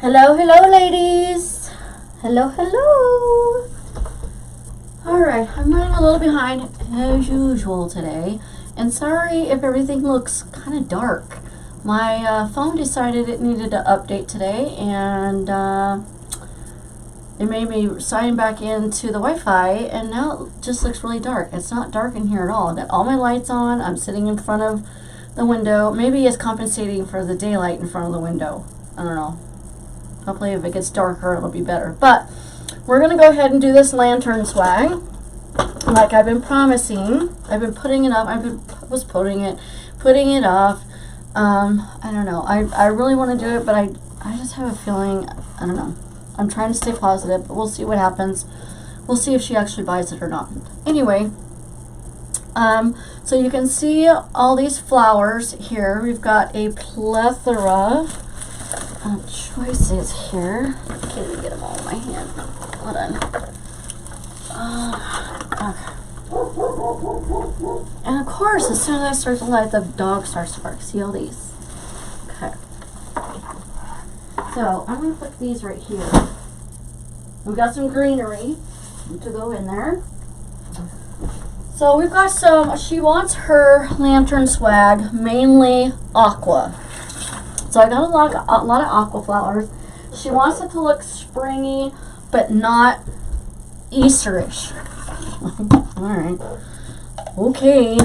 Hello, hello, ladies. Hello, hello. All right, I'm running a little behind as usual today, and sorry if everything looks kind of dark. My phone decided it needed to update today, and it made me sign back into the Wi-Fi, and now it just looks really dark. It's not dark in here at all. I've got all my lights on. I'm sitting in front of the window. Maybe it's compensating for the daylight in front of the window. I don't know. Hopefully if it gets darker, it'll be better. But we're going to go ahead and do this lantern swag like I've been promising. I've been putting it up. Was putting it off. I don't know. I really want to do it, but I just have a feeling, I don't know. I'm trying to stay positive, but we'll see what happens. We'll see if she actually buys it or not. Anyway, so you can see all these flowers here. We've got a plethora of choices here. I can't even get them all in my hand. Hold on. Okay. And of course, as soon as I start to light, the dog starts to bark. See all these? Okay. So I'm going to put these right here. We've got some greenery to go in there. So we've got some, she wants her lantern swag mainly aqua. So I got a lot of aqua flowers. She wants it to look springy, but not Easterish. Alright. Okay.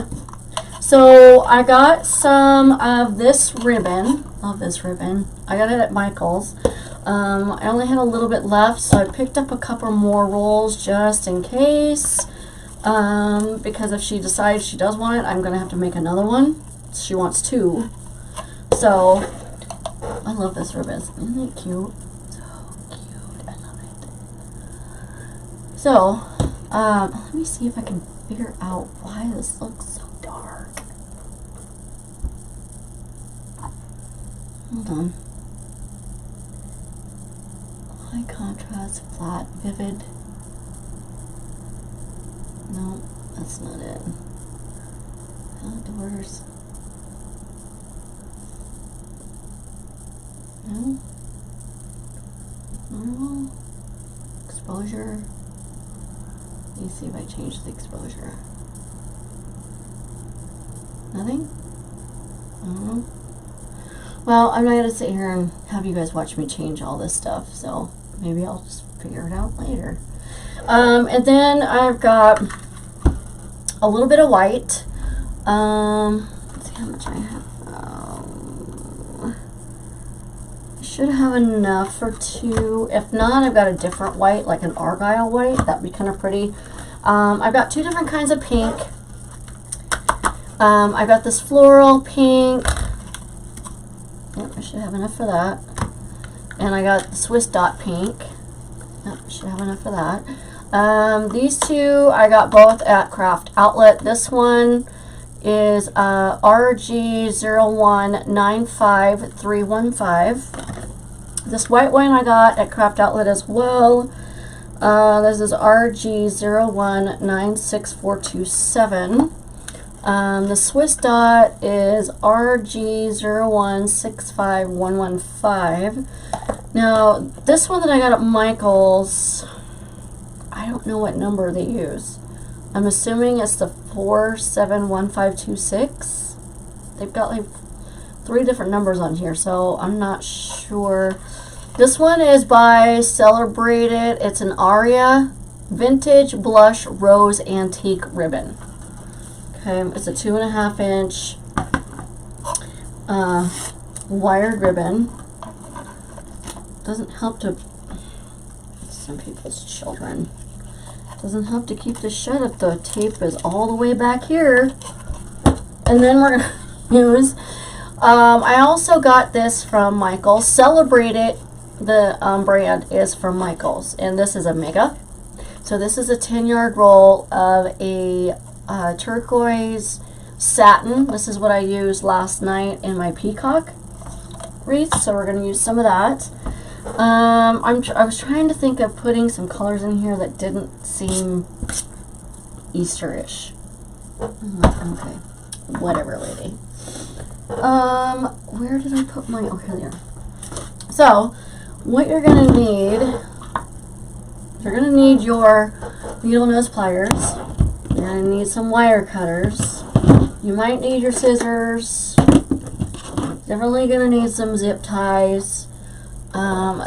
So I got some of this ribbon. Love this ribbon. I got it at Michael's. I only had a little bit left, so I picked up a couple more rolls just in case. Because if she decides she does want it, I'm going to have to make another one. She wants two. So, I love this ribbon. Isn't it cute? So cute. I love it. So, let me see if I can figure out why this looks so dark. Hold on. High contrast, flat, vivid. No, that's not it. Outdoors. No. Normal. Exposure. Let me see if I change the exposure. Nothing? Well, I'm not going to sit here and have you guys watch me change all this stuff, so maybe I'll just figure it out later. And then I've got a little bit of white. Let's see how much I have. I should have enough for two. If not, I've got a different white, like an argyle white. That'd be kind of pretty. I've got two different kinds of pink. I've got this floral pink. Yep, I should have enough for that. And I got the Swiss dot pink. Yep, I should have enough for that. These two I got both at Craft Outlet. This one is RG0195315. This white one I got at Craft Outlet as well. This is RG0196427. The Swiss dot is RG0165115. Now, this one that I got at Michael's, I don't know what number they use. I'm assuming it's the 471526. They've got like 3 different numbers on here, so I'm not sure. This one is by Celebrated. It's an Aria Vintage Blush Rose Antique Ribbon. Okay, it's a 2.5 inch wired ribbon. Doesn't help to, some people's children, doesn't help to keep this shut if the tape is all the way back here. And then we're going to use, I also got this from Michael's. Celebrate It, the brand is from Michael's, and this is a mega. So this is a 10-yard roll of a turquoise satin. This is what I used last night in my peacock wreath, so we're going to use some of that. I was trying to think of putting some colors in here that didn't seem Easterish. Okay, whatever, lady. Where did I put my? Oh, here they are. So what you're going to need, you're going to need your needle nose pliers. You're going to need some wire cutters. You might need your scissors. Definitely going to need some zip ties.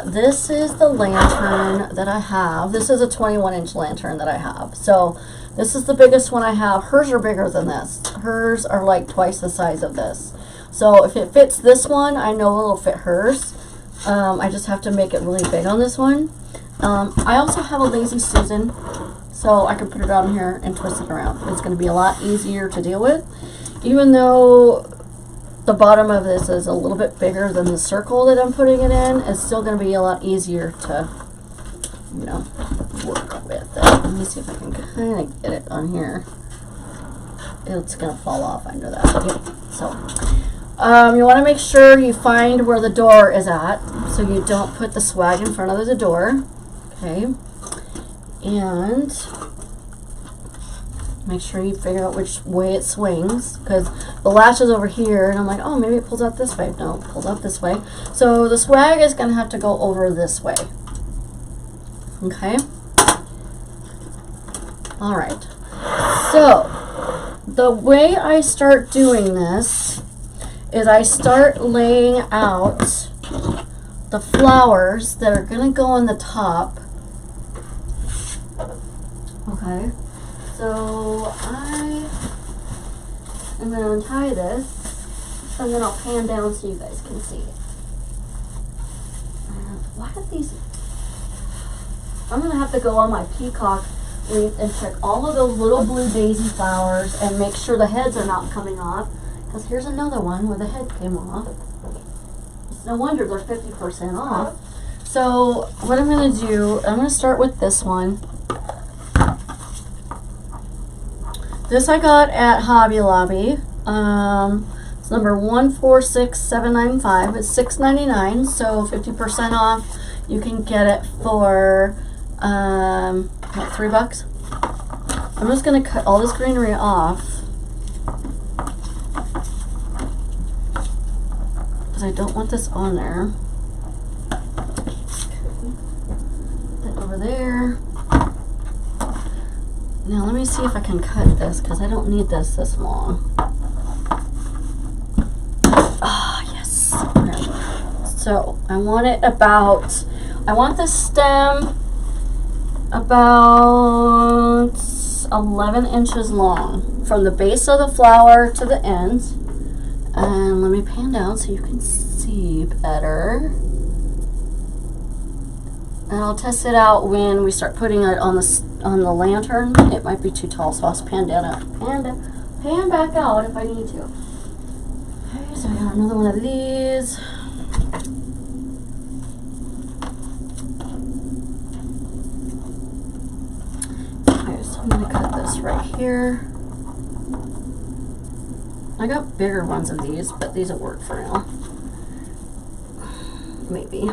This is the lantern that I have. This is a 21-inch lantern that I have. So this is the biggest one I have. Hers are bigger than this. Hers are like twice the size of this. So if it fits this one, I know it'll fit hers. I just have to make it really big on this one. I also have a Lazy Susan, so I can put it on here and twist it around. It's going to be a lot easier to deal with. Even though the bottom of this is a little bit bigger than the circle that I'm putting it in, it's still going to be a lot easier to, you know, work with it. Let me see if I can kind of get it on here. It's going to fall off under that. Yep. So, you want to make sure you find where the door is at, so you don't put the swag in front of the door. Okay. And make sure you figure out which way it swings, because the latch is over here, and I'm like, oh, maybe it pulls out this way. No, it pulls out this way. So the swag is going to have to go over this way. Okay? Alright. So, the way I start doing this is I start laying out the flowers that are going to go on the top. Okay? So I am going to untie this, and then I'll pan down so you guys can see it. Why are these? I'm going to have to go on my peacock wreath and check all of those little blue daisy flowers and make sure the heads are not coming off, because here's another one where the head came off. It's no wonder they're 50% off. So what I'm going to do, I'm going to start with this one. This I got at Hobby Lobby. It's number 146795. It's $6.99, so 50% off. You can get it for what, $3? I'm just gonna cut all this greenery off because I don't want this on there. Put that over there. Now let me see if I can cut this, because I don't need this long. Ah, yes. Okay. So I want it about, I want the stem about 11 inches long from the base of the flower to the end. And let me pan down so you can see better. And I'll test it out when we start putting it on the lantern. It might be too tall, so I'll pan back out if I need to. Okay, so I got another one of these. Okay, so I'm gonna cut this right here. I got bigger ones of these, but these will work for now. Maybe.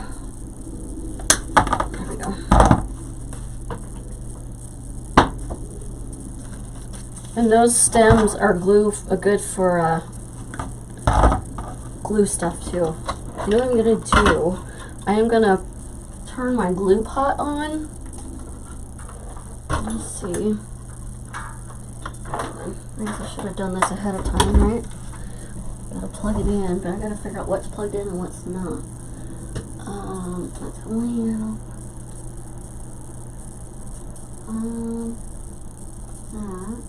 There we go. And those stems are good for glue stuff too. You know what I'm gonna do? I am gonna turn my glue pot on. Let's see. I guess I should have done this ahead of time, right? Gotta plug it in, but I gotta figure out what's plugged in and what's not. That's oil. That.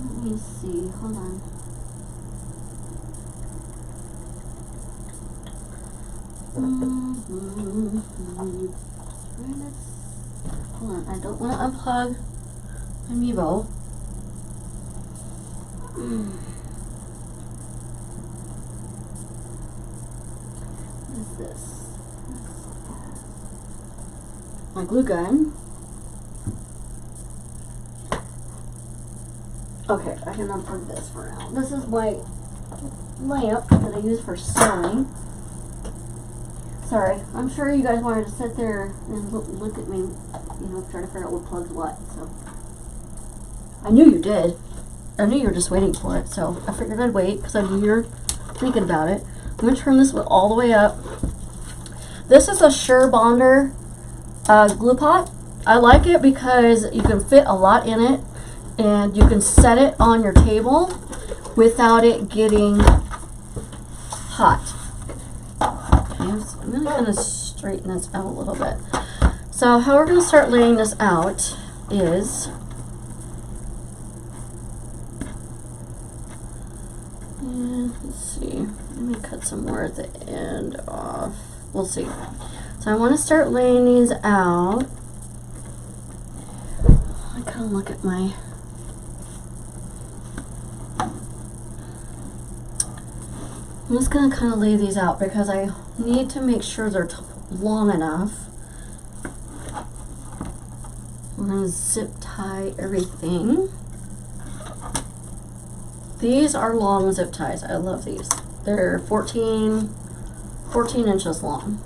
Let me see, hold on. Hold on, I don't want to unplug my Mevo. What is this? My glue gun. Okay, I can unplug this for now. This is my lamp that I use for sewing. Sorry, I'm sure you guys wanted to sit there and look at me, you know, try to figure out what plugs what, so. I knew you did. I knew you were just waiting for it, so I figured I'd wait because I knew you're thinking about it. I'm going to turn this all the way up. This is a SureBonder glue pot. I like it because you can fit a lot in it, and you can set it on your table without it getting hot. Okay, so I'm going to kind of straighten this out a little bit. So how we're going to start laying this out is, let's see, let me cut some more at the end off. We'll see. So I want to start laying these out. I kind of look at my, I'm just going to kind of lay these out because I need to make sure they're long enough. I'm going to zip tie everything. These are long zip ties. I love these. They're 14 inches long.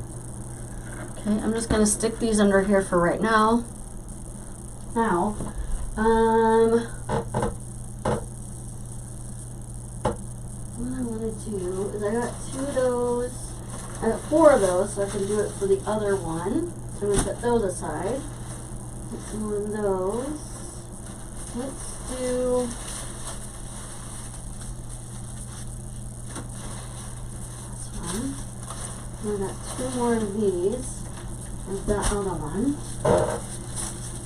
Okay, I'm just going to stick these under here for right now. Now, what I want to do is I got 2 of those. I got 4 of those, so I can do it for the other one. So I'm going to set those aside. Get some more of those. Let's do this one. And I got 2 more of these. There's that other one.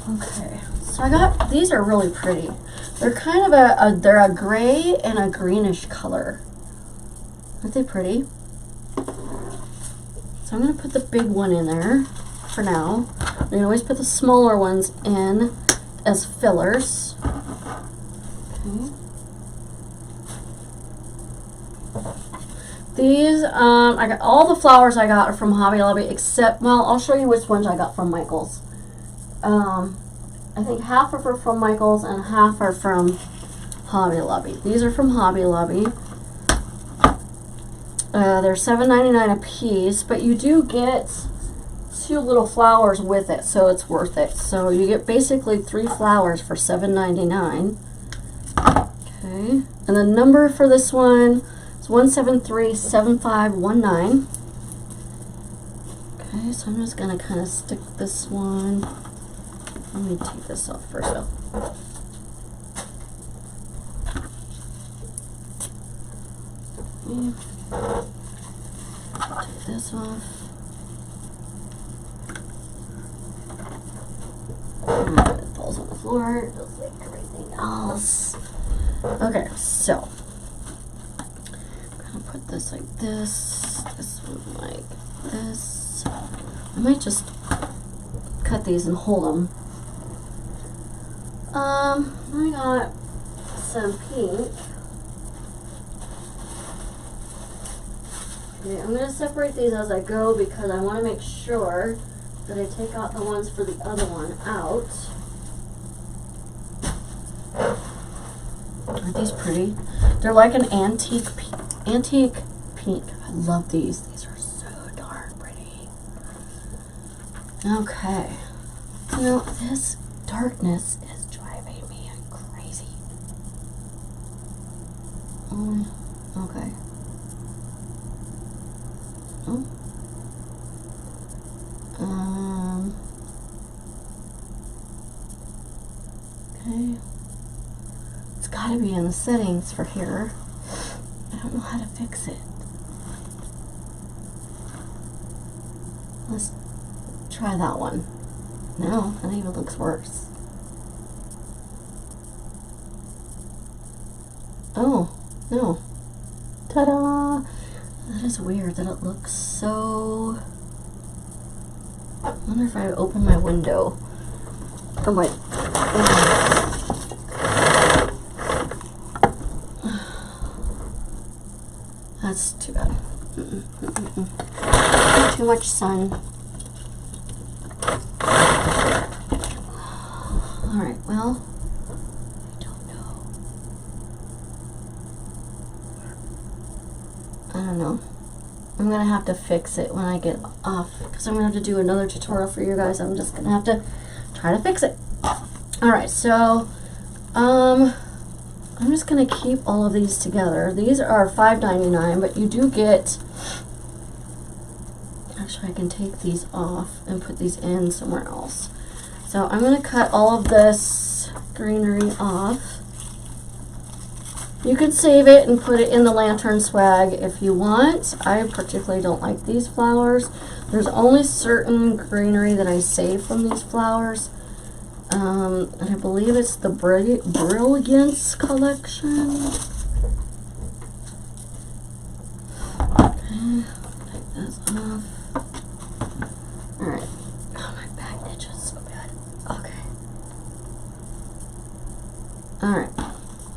Okay, so I got, these are really pretty. They're kind of they're a gray and a greenish color. Aren't they pretty? So I'm going to put the big one in there for now. You can always put the smaller ones in as fillers. Okay. These, I got all the flowers I got are from Hobby Lobby except, well, I'll show you which ones I got from Michaels. I think half are from Michaels and half are from Hobby Lobby. These are from Hobby Lobby. They're $7.99 a piece, but you do get 2 little flowers with it, so it's worth it. So you get basically 3 flowers for $7.99. Okay, and the number for this one is 1737519. Okay, so I'm just gonna kind of stick this one. Let me take this off first. Okay. Take this off. It falls on the floor, just like everything else. Okay, so I'm gonna put this like this. This one like this. I might just cut these and hold them. I got some pink. Okay, I'm going to separate these as I go because I want to make sure that I take out the ones for the other one out. Aren't these pretty? They're like an antique pink. I love these. These are so darn pretty. Okay. You know, this darkness is driving me crazy. Okay. Oh. Okay. It's got to be in the settings for here. I don't know how to fix it. Let's try that one. No, that even looks worse. Oh, no. Ta-da! That is weird that it looks so... I wonder if I open my window. Oh, wait. That's too bad. Too much sun. Alright, well, I don't know. I don't know. I'm going to have to fix it when I get off because I'm going to have to do another tutorial for you guys. I'm just going to have to try to fix it. Alright, so I'm just gonna keep all of these together. These are $5.99, but you do get, actually I can take these off and put these in somewhere else. So I'm gonna cut all of this greenery off. You can save it and put it in the lantern swag if you want. I particularly don't like these flowers. There's only certain greenery that I save from these flowers. And I believe it's the Brilliance collection. Okay, take this off. Alright. Oh, my back itches so bad. Okay. Alright.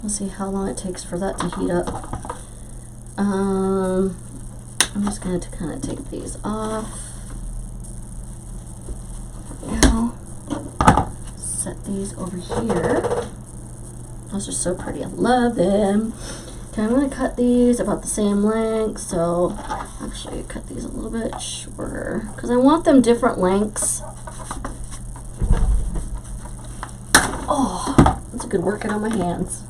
We'll see how long it takes for that to heat up. I'm just going to kind of take these off. Now, set these over here. Those are so pretty. I love them. Okay, I'm going to cut these about the same length. So, actually, cut these a little bit shorter because I want them different lengths. Oh, that's a good workout on my hands.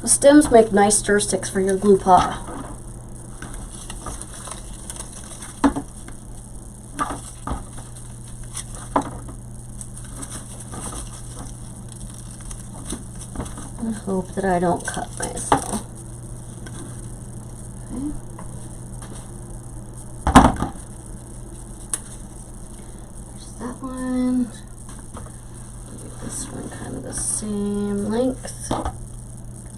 The stems make nice stir sticks for your glue pot. I hope that I don't cut myself. Okay. There's that one. This one kind of the same length.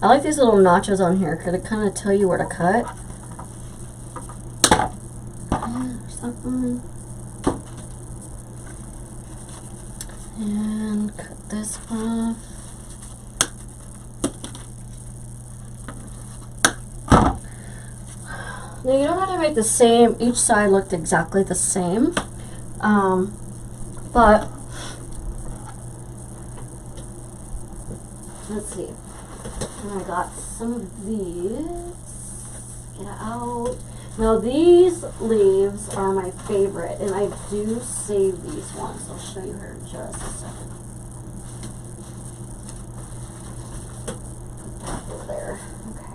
I like these little notches on here because they kind of tell you where to cut. There's that one. And cut this off. Now you don't have to make the same, each side looked exactly the same, but let's see. And I got some of these. Get it out. Now these leaves are my favorite, and I do save these ones. I'll show you here in just a second. Put that over there. Okay.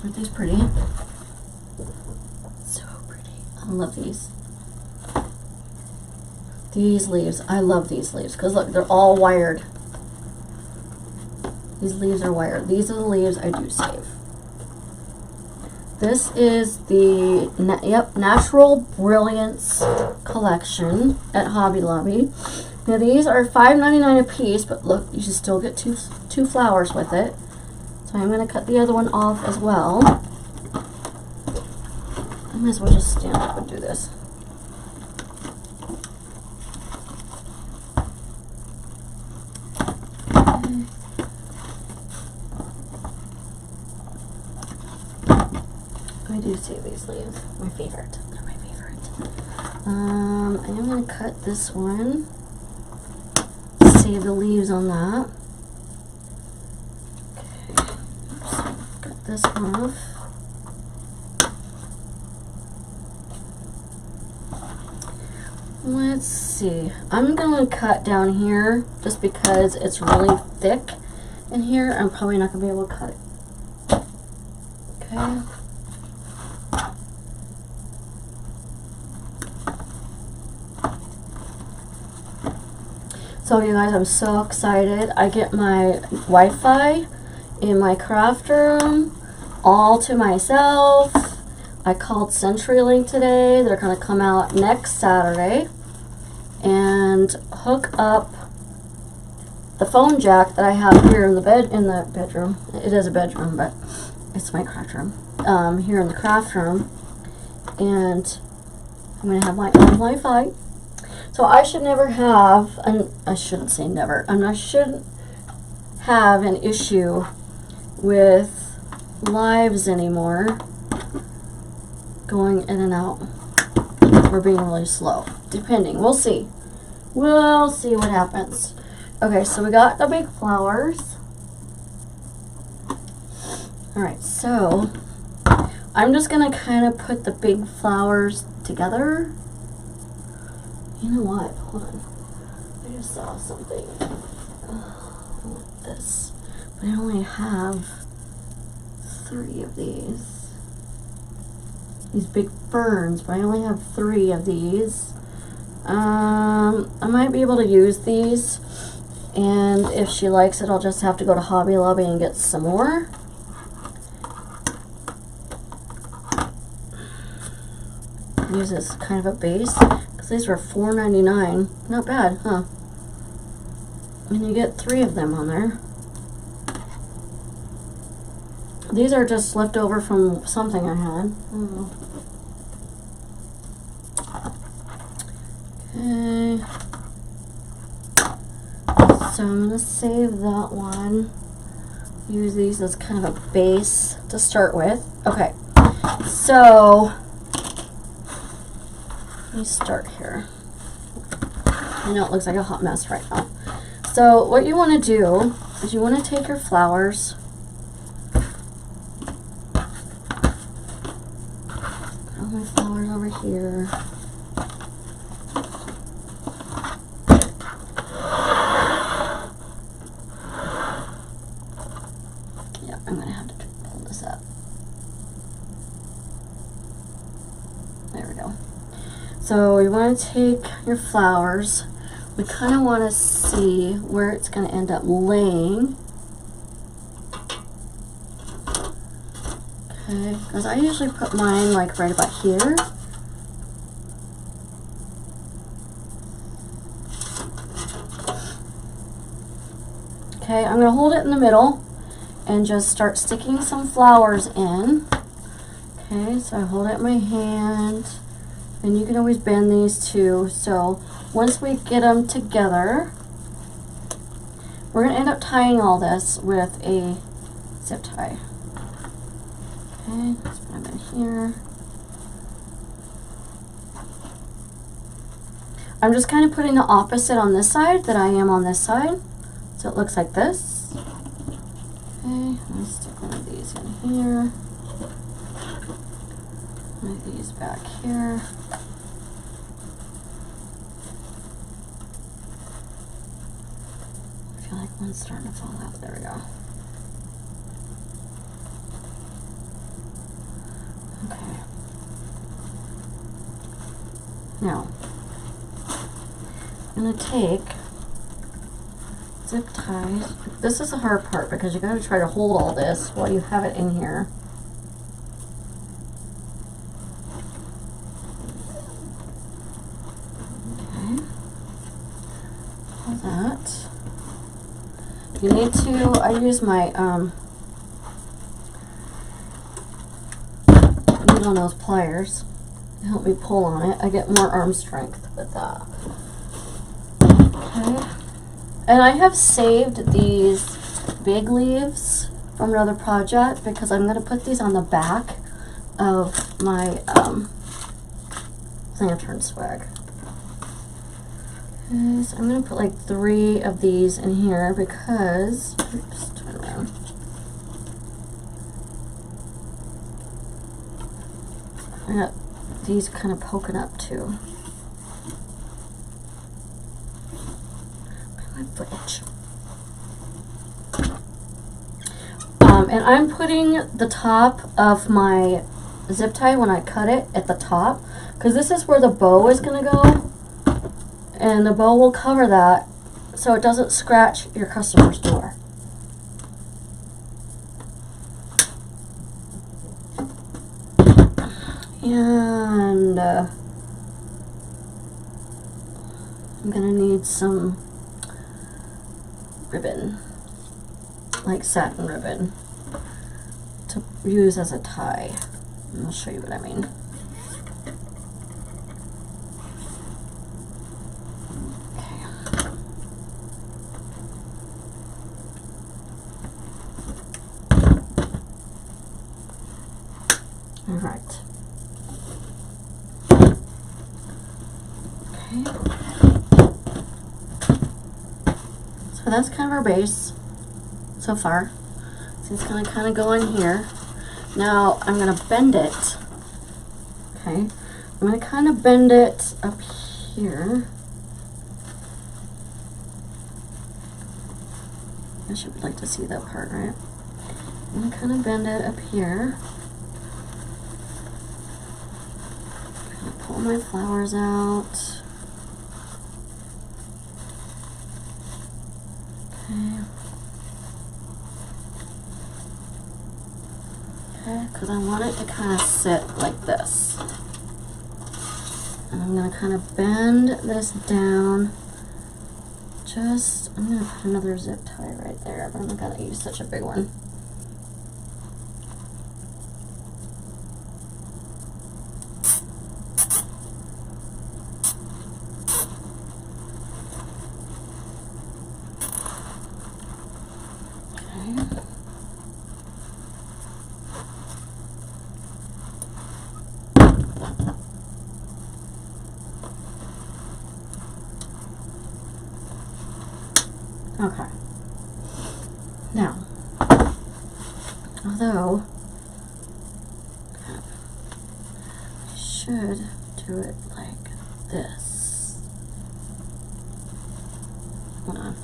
Aren't these pretty? So pretty. I love these. These leaves. I love these leaves because look, they're all wired. These leaves are wired. These are the leaves I do save. This is the Natural Brilliance collection at Hobby Lobby. Now these are $5.99 a piece, but look, you should still get two flowers with it. So I'm going to cut the other one off as well. I might as well just stand up and do this. I do save these leaves. My favorite. They're my favorite. I am going to cut this one. Save the leaves on that. Okay. Oops. Cut this one off. Let's see. I'm going to cut down here just because it's really thick in here. I'm probably not going to be able to cut it. Okay. So you guys, I'm so excited. I get my Wi-Fi in my craft room all to myself. I called CenturyLink today. They're going to come out next Saturday and hook up the phone jack that I have here in the bedroom. It is a bedroom, but it's my craft room. Here in the craft room, and I'm going to have my own Wi-Fi. So I should never have, I shouldn't say never, I shouldn't have an issue with lives anymore going in and out. We're being really slow, depending. We'll see. We'll see what happens. Okay, so we got the big flowers. Alright, so I'm just going to kind of put the big flowers together. You know what? Hold on. I just saw something. I want this. But I only have 3 of these. These big ferns, but I only have 3 of these. I might be able to use these. And if she likes it, I'll just have to go to Hobby Lobby and get some more. Use this kind of a base, because these were $4.99. Not bad, huh? And you get 3 of them on there. These are just left over from something I had. I don't know. Okay. So I'm gonna save that one. Use these as kind of a base to start with. Okay. So let me start here. I know it looks like a hot mess right now. So what you want to do is you want to take your flowers, put all my flowers over here. Yeah, I'm going to have to pull this up. There we go. So you want to take your flowers. We kind of want to see where it's going to end up laying. Okay, because I usually put mine like right about here. Okay, I'm going to hold it in the middle and just start sticking some flowers in. Okay, so I hold it in my hand. And you can always bend these too. So once we get them together, we're going to end up tying all this with a zip tie. Okay, let's put them in here. I'm just kind of putting the opposite on this side that I am on this side. So it looks like this. Okay, I'm going to stick one of these in here. One of these back here. I feel like one's starting to fall out. There we go. Okay. Now, I'm going to take zip ties. This is the hard part because you got to try to hold all this while you have it in here. That. You need to, I use my needle nose pliers to help me pull on it. I get more arm strength with that. Okay. And I have saved these big leaves from another project because I'm going to put these on the back of my lantern swag. So I'm going to put like 3 of these in here because, oops, turn around. I got these kind of poking up too. My footage. And I'm putting the top of my zip tie when I cut it at the top because this is where the bow is going to go. And the bow will cover that so it doesn't scratch your customer's door. And I'm gonna need some ribbon, like satin ribbon, to use as a tie. And I'll show you what I mean. All right. Okay. So that's kind of our base so far. So it's going to kind of go in here. Now I'm going to bend it. Okay. I'm going to kind of bend it up here. I guess you would like to see that part, right? I'm gonna kind of bend it up here. Kind of pull my flowers out. Okay. Okay, because I want it to kind of sit like this. And I'm going to kind of bend this down. I'm going to put another zip tie right there, but I'm not going to use such a big one. Okay. Now, although I should do it like this. Hold on.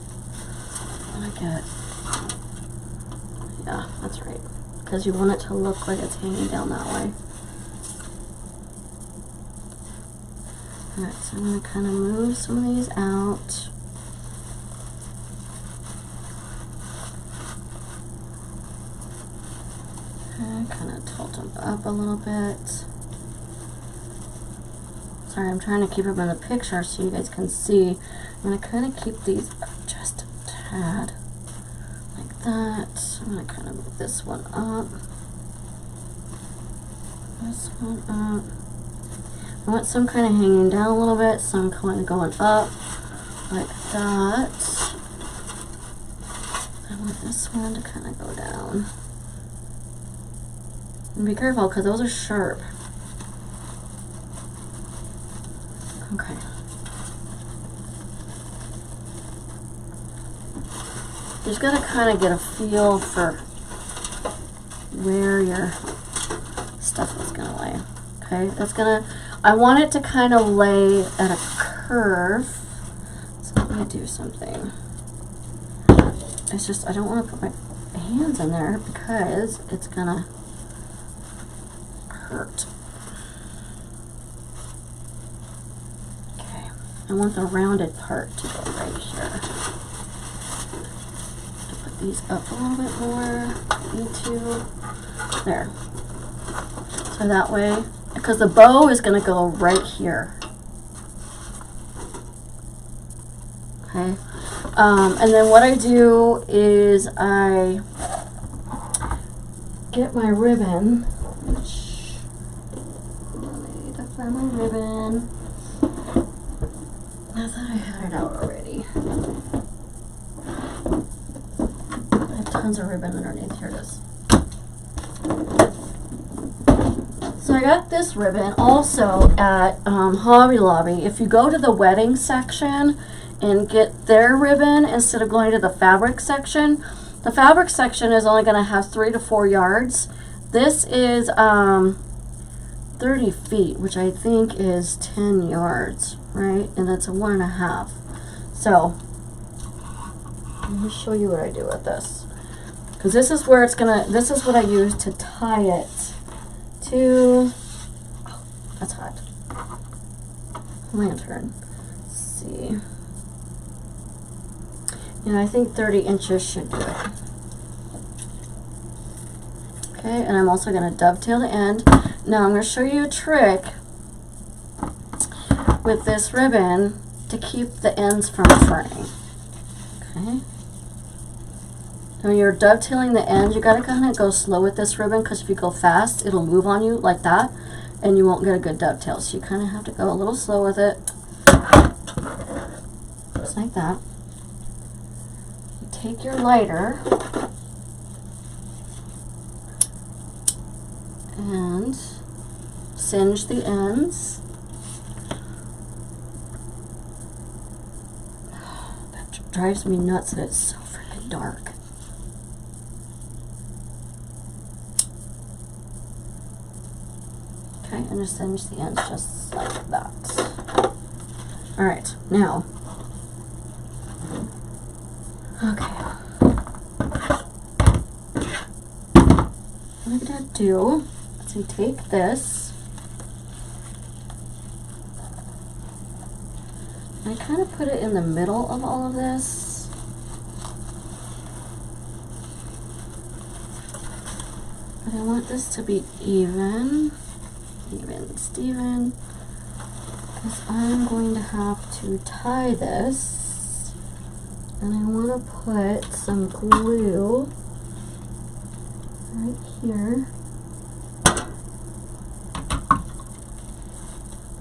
Yeah, that's right. Because you want it to look like it's hanging down that way. Alright, so I'm going to kind of move some of these out. Kind of tilt them up a little bit. Sorry, I'm trying to keep them in the picture so you guys can see. I'm going to kind of keep these up just a tad. Like that. I'm going to kind of move this one up. This one up. I want some kind of hanging down a little bit, some kind of going up. Like that. I want this one to kind of go down. And be careful, because those are sharp. Okay. You just gotta kind of get a feel for where your stuff is gonna lay. Okay, I want it to kind of lay at a curve. So let me do something. It's just, I don't want to put my hands in there because it's gonna hurt. Okay, I want the rounded part to go right here. Put these up a little bit more. Need to. There. So that way, because the bow is going to go right here. Okay. And then what I do is I get my ribbon, which I need to find my ribbon. I thought I had it out already. I have tons of ribbon underneath. Here it is. So I got this ribbon also at Hobby Lobby. If you go to the wedding section and get their ribbon instead of going to the fabric section, the fabric section is only going to have 3 to 4 yards. This is 30 feet, which I think is 10 yards, right? And that's a 1.5. So let me show you what I do with this, because this is where it's gonna. This is what I use to tie it to. Oh, that's hot. Lantern. Let's see. And I think 30 inches should do it. Okay, and I'm also going to dovetail the end. Now I'm going to show you a trick with this ribbon to keep the ends from fraying. Okay. When you're dovetailing the end, you got to kind of go slow with this ribbon, because if you go fast, it'll move on you like that, and you won't get a good dovetail. So you kind of have to go a little slow with it. Just like that. You take your lighter and singe the ends. That drives me nuts that it's so freaking dark. Okay, and just singe the ends just like that. Alright, now. Okay. do is we take this, I kind of put it in the middle of all of this. But I want this to be even Steven, because I'm going to have to tie this, and I want to put some glue right here,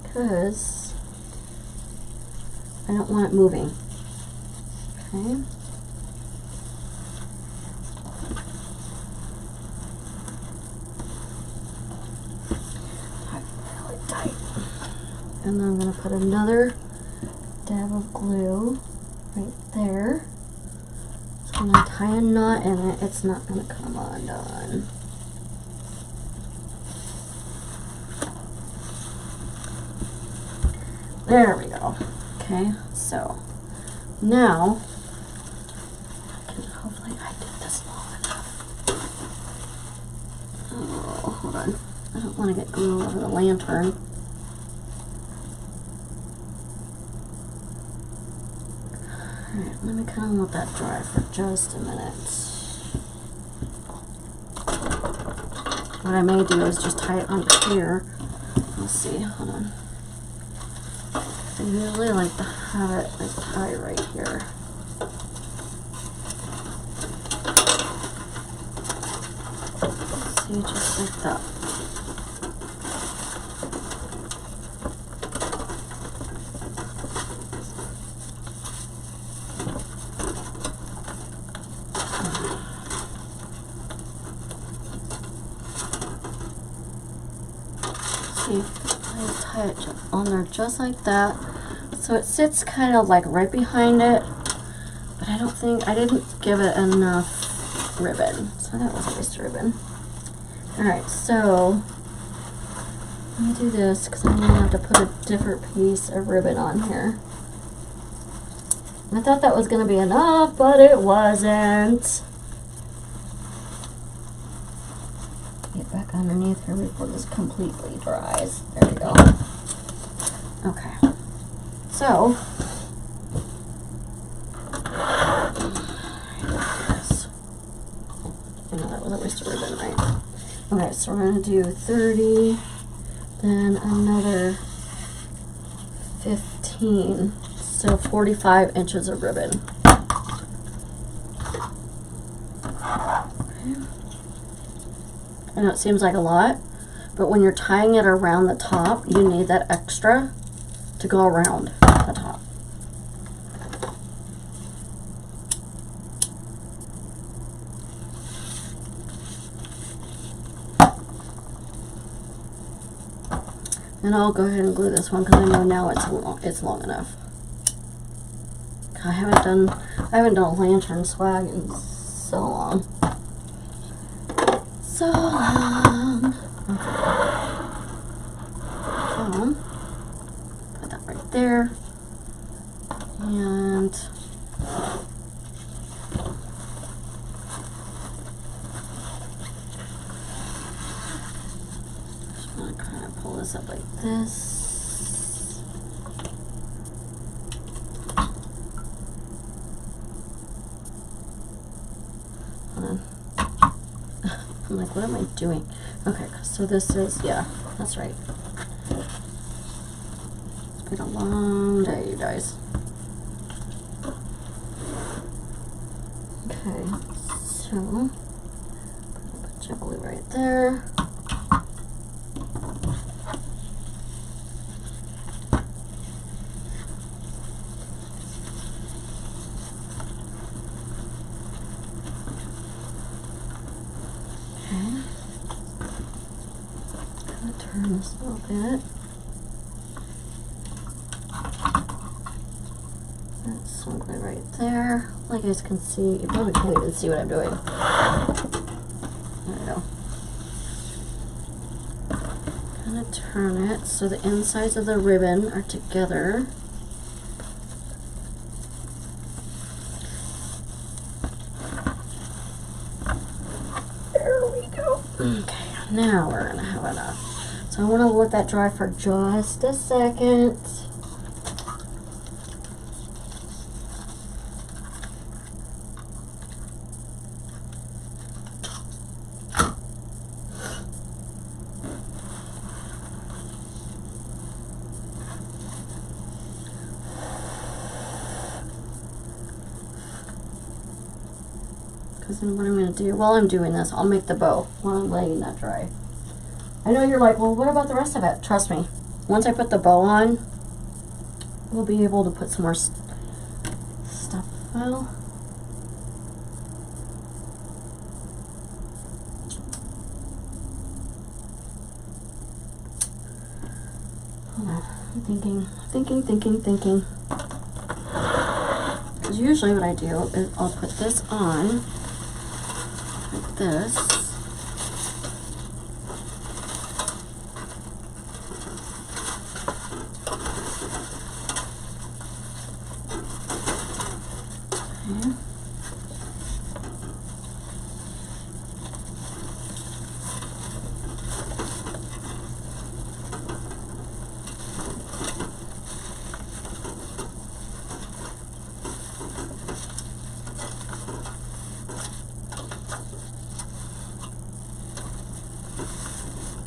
because I don't want it moving. Okay. Really tight. And then I'm going to put another dab of glue right there. It's going to tie a knot in it. It's not going to come undone. There we go. Okay, so now hopefully I did this long enough. Oh, hold on. I don't want to get glue all over the lantern. Alright, let me kind of let that dry for just a minute. What I may do is just tie it under here. Let's see, hold on. I usually like to have it like tie right here. See, just like that. See, I tie it on there just like that. So it sits kind of like right behind it, but I didn't give it enough ribbon. So that was a waste of ribbon. Alright, so let me do this because I'm going to have to put a different piece of ribbon on here. I thought that was going to be enough, but it wasn't. Get back underneath here before this completely dries. There we go. Okay. So, I know that was a waste of ribbon, right? Okay, so we're going to do 30, then another 15, so 45 inches of ribbon. Okay. I know it seems like a lot, but when you're tying it around the top, you need that extra to go around the top. And I'll go ahead and glue this one because I know now it's long enough. I haven't done a lantern swag in so long. So long. Okay. So, put that right there. And just want to kind of pull this up like this. I'm like, what am I doing? Okay, so this is, yeah, that's right. It's been a long day, you guys. Okay, so put your glue right there. Turn this a little bit. That's some glue right there. Like you guys can see, you probably can't even see what I'm doing. There we go. Kind of turn it so the insides of the ribbon are together. There we go. Okay. So I want to let that dry for just a second. Because then what I'm going to do, while I'm doing this, I'll make the bow while I'm letting that dry. I know you're like, well, what about the rest of it? Trust me. Once I put the bow on, we'll be able to put some more stuff. Well, hold on. I'm thinking. Because usually what I do is I'll put this on like this.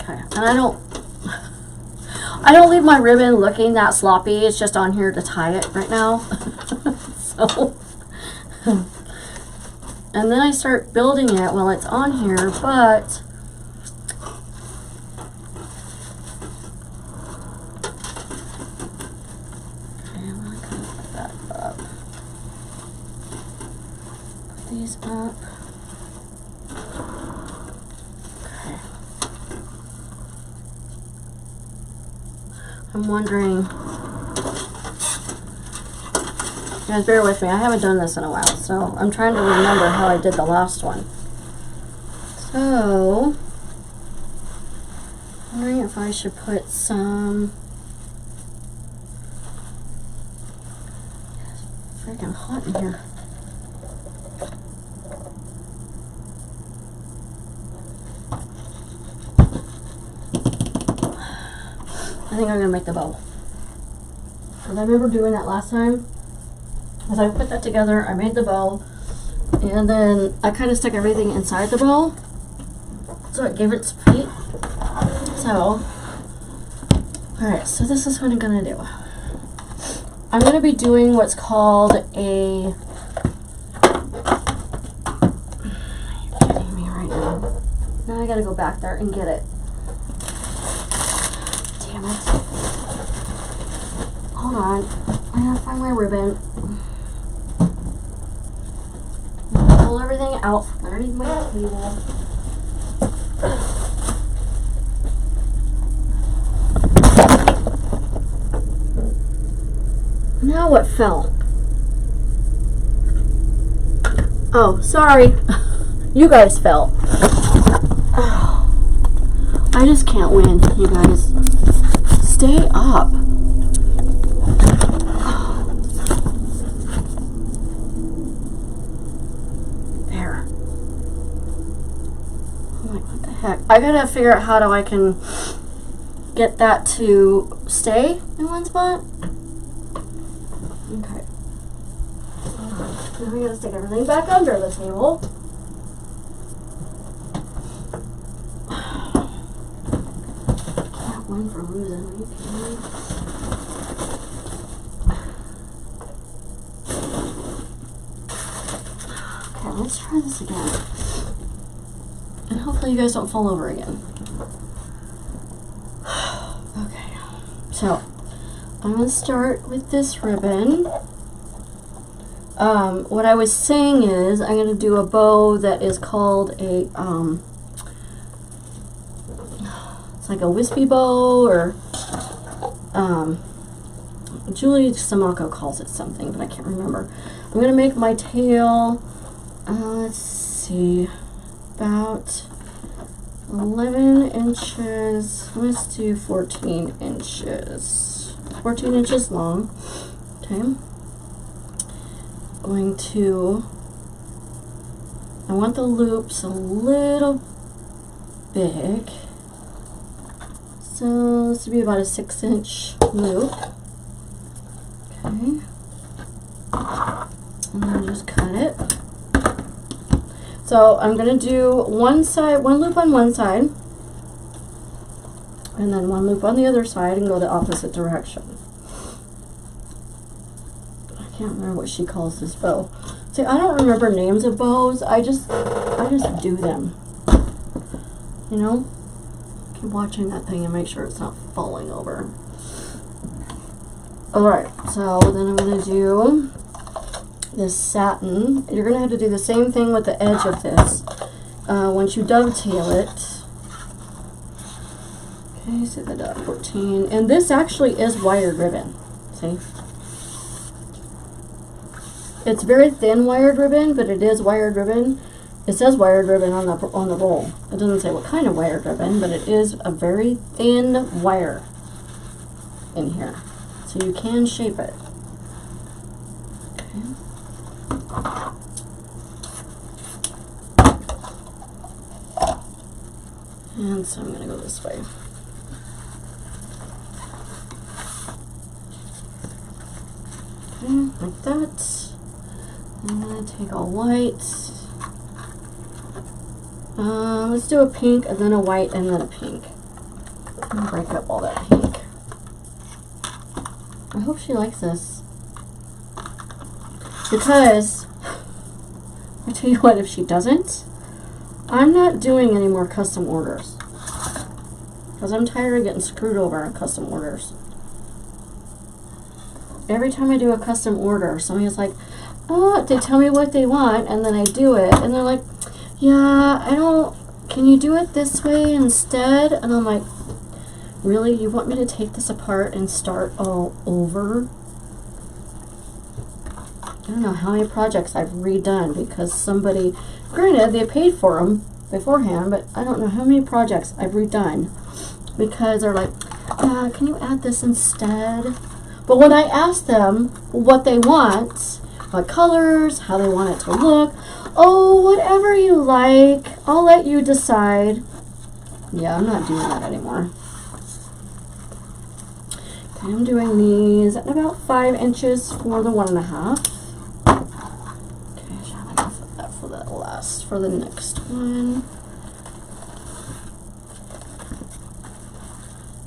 Okay. And I don't leave my ribbon looking that sloppy. It's just on here to tie it right now. So, and then I start building it while it's on here, but okay, I'm not gonna put that up. Put these up. I'm wondering, you guys bear with me, I haven't done this in a while, so I'm trying to remember how I did the last one. So, I'm wondering if I should put some, it's freaking hot in here. I think I'm going to make the bow. Because I remember doing that last time. As I put that together, I made the bow. And then I kind of stuck everything inside the bow. So it gave its feet. So, alright, so this is what I'm going to do. I'm going to be doing what's called a... You're kidding me right now. Now I got to go back there and get it. Damn it. Hold on. I gotta find my ribbon. Pull everything out from underneath my table. Now what fell? Oh, sorry. You guys fell. I just can't win, you guys. Stay up. There. I'm like, what the heck? I gotta figure out how I can get that to stay in one spot. Okay. Now we gotta stick everything back under the table. One for losing. Are you kidding me? Okay, let's try this again. And hopefully you guys don't fall over again. Okay. So, I'm going to start with this ribbon. What I was saying is I'm going to do a bow that is called a, it's like a wispy bow, or Julie Samako calls it something, but I can't remember. I'm going to make my tail, let's see, about 11 inches. Let's do 14 inches. 14 inches long. Okay. Going to, I want the loops a little big. So this would be about a 6-inch loop. Okay. And then just cut it. So I'm gonna do one loop on one side, and then one loop on the other side and go the opposite direction. I can't remember what she calls this bow. See, I don't remember names of bows. I just do them. You know? Keep watching that thing and make sure it's not falling over. Alright, so then I'm gonna do this satin. You're gonna have to do the same thing with the edge of this. Once you dovetail it. Okay, see the dot 14. And this actually is wired ribbon. See? It's very thin wired ribbon, but it is wired ribbon. It says wired ribbon on the roll. It doesn't say what kind of wired ribbon, but it is a very thin wire in here. So you can shape it. Okay. And so I'm going to go this way. Okay, like that. I'm going to take a white. Let's do a pink and then a white and then a pink. I'm break up all that pink. I hope she likes this. Because, I tell you what, if she doesn't, I'm not doing any more custom orders. Because I'm tired of getting screwed over on custom orders. Every time I do a custom order, somebody's like, oh, they tell me what they want, and then I do it, and they're like, yeah, can you do it this way instead? And I'm like, really? You want me to take this apart and start all over? I don't know how many projects I've redone because somebody, granted, they paid for them beforehand, but I don't know how many projects I've redone because they're like, can you add this instead? But when I ask them what they want, what colors, how they want it to look, oh, whatever you like, I'll let you decide. Yeah, I'm not doing that anymore. Okay, I'm doing these at about 5 inches for the 1.5. Okay, I should have enough of that for the next one.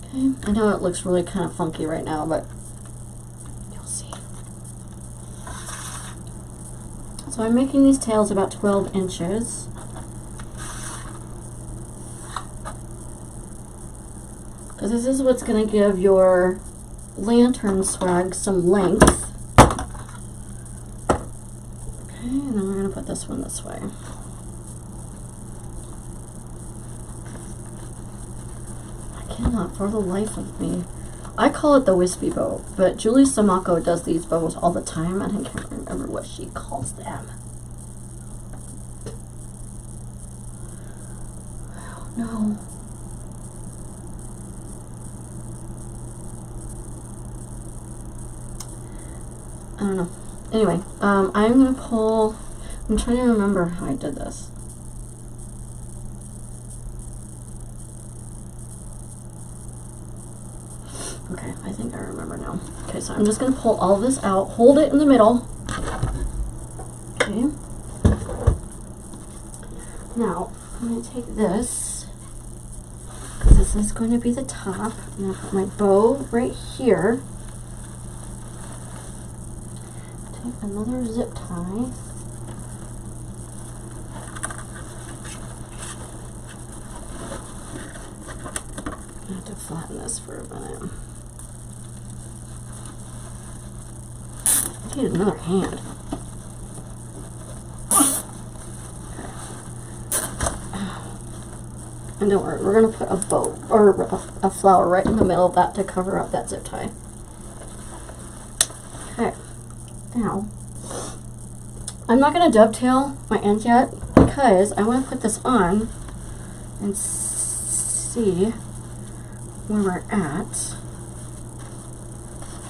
Okay, I know it looks really kind of funky right now, but you'll see. So I'm making these tails about 12 inches. Because this is what's going to give your lantern swag some length. Okay, and then we're going to put this one this way. I cannot for the life of me. I call it the wispy bow, but Julie Samako does these bows all the time, and I can't remember what she calls them. I don't know. I don't know. Anyway, I'm going to pull, I'm trying to remember how I did this. Okay, I think I remember now. Okay, so I'm just going to pull all of this out, hold it in the middle. Okay. Now, I'm going to take this, because this is going to be the top. I'm going to put my bow right here. Take another zip tie. I have to flatten this for a minute. I need another hand. And don't worry, we're going to put a bow or a flower right in the middle of that to cover up that zip tie. Okay. Now, I'm not going to dovetail my ends yet because I want to put this on and see where we're at.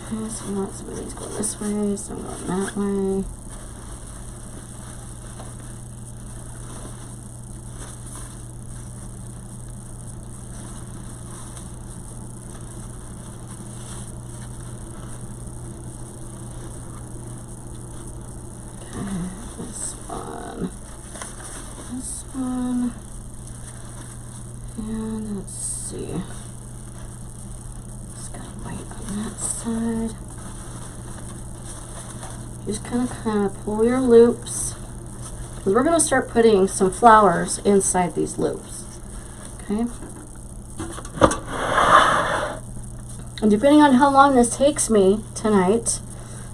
Okay, so we want some of these going this way, some going that way. side. Just kind of pull your loops, because we're going to start putting some flowers inside these loops. Okay. And depending on how long this takes me tonight,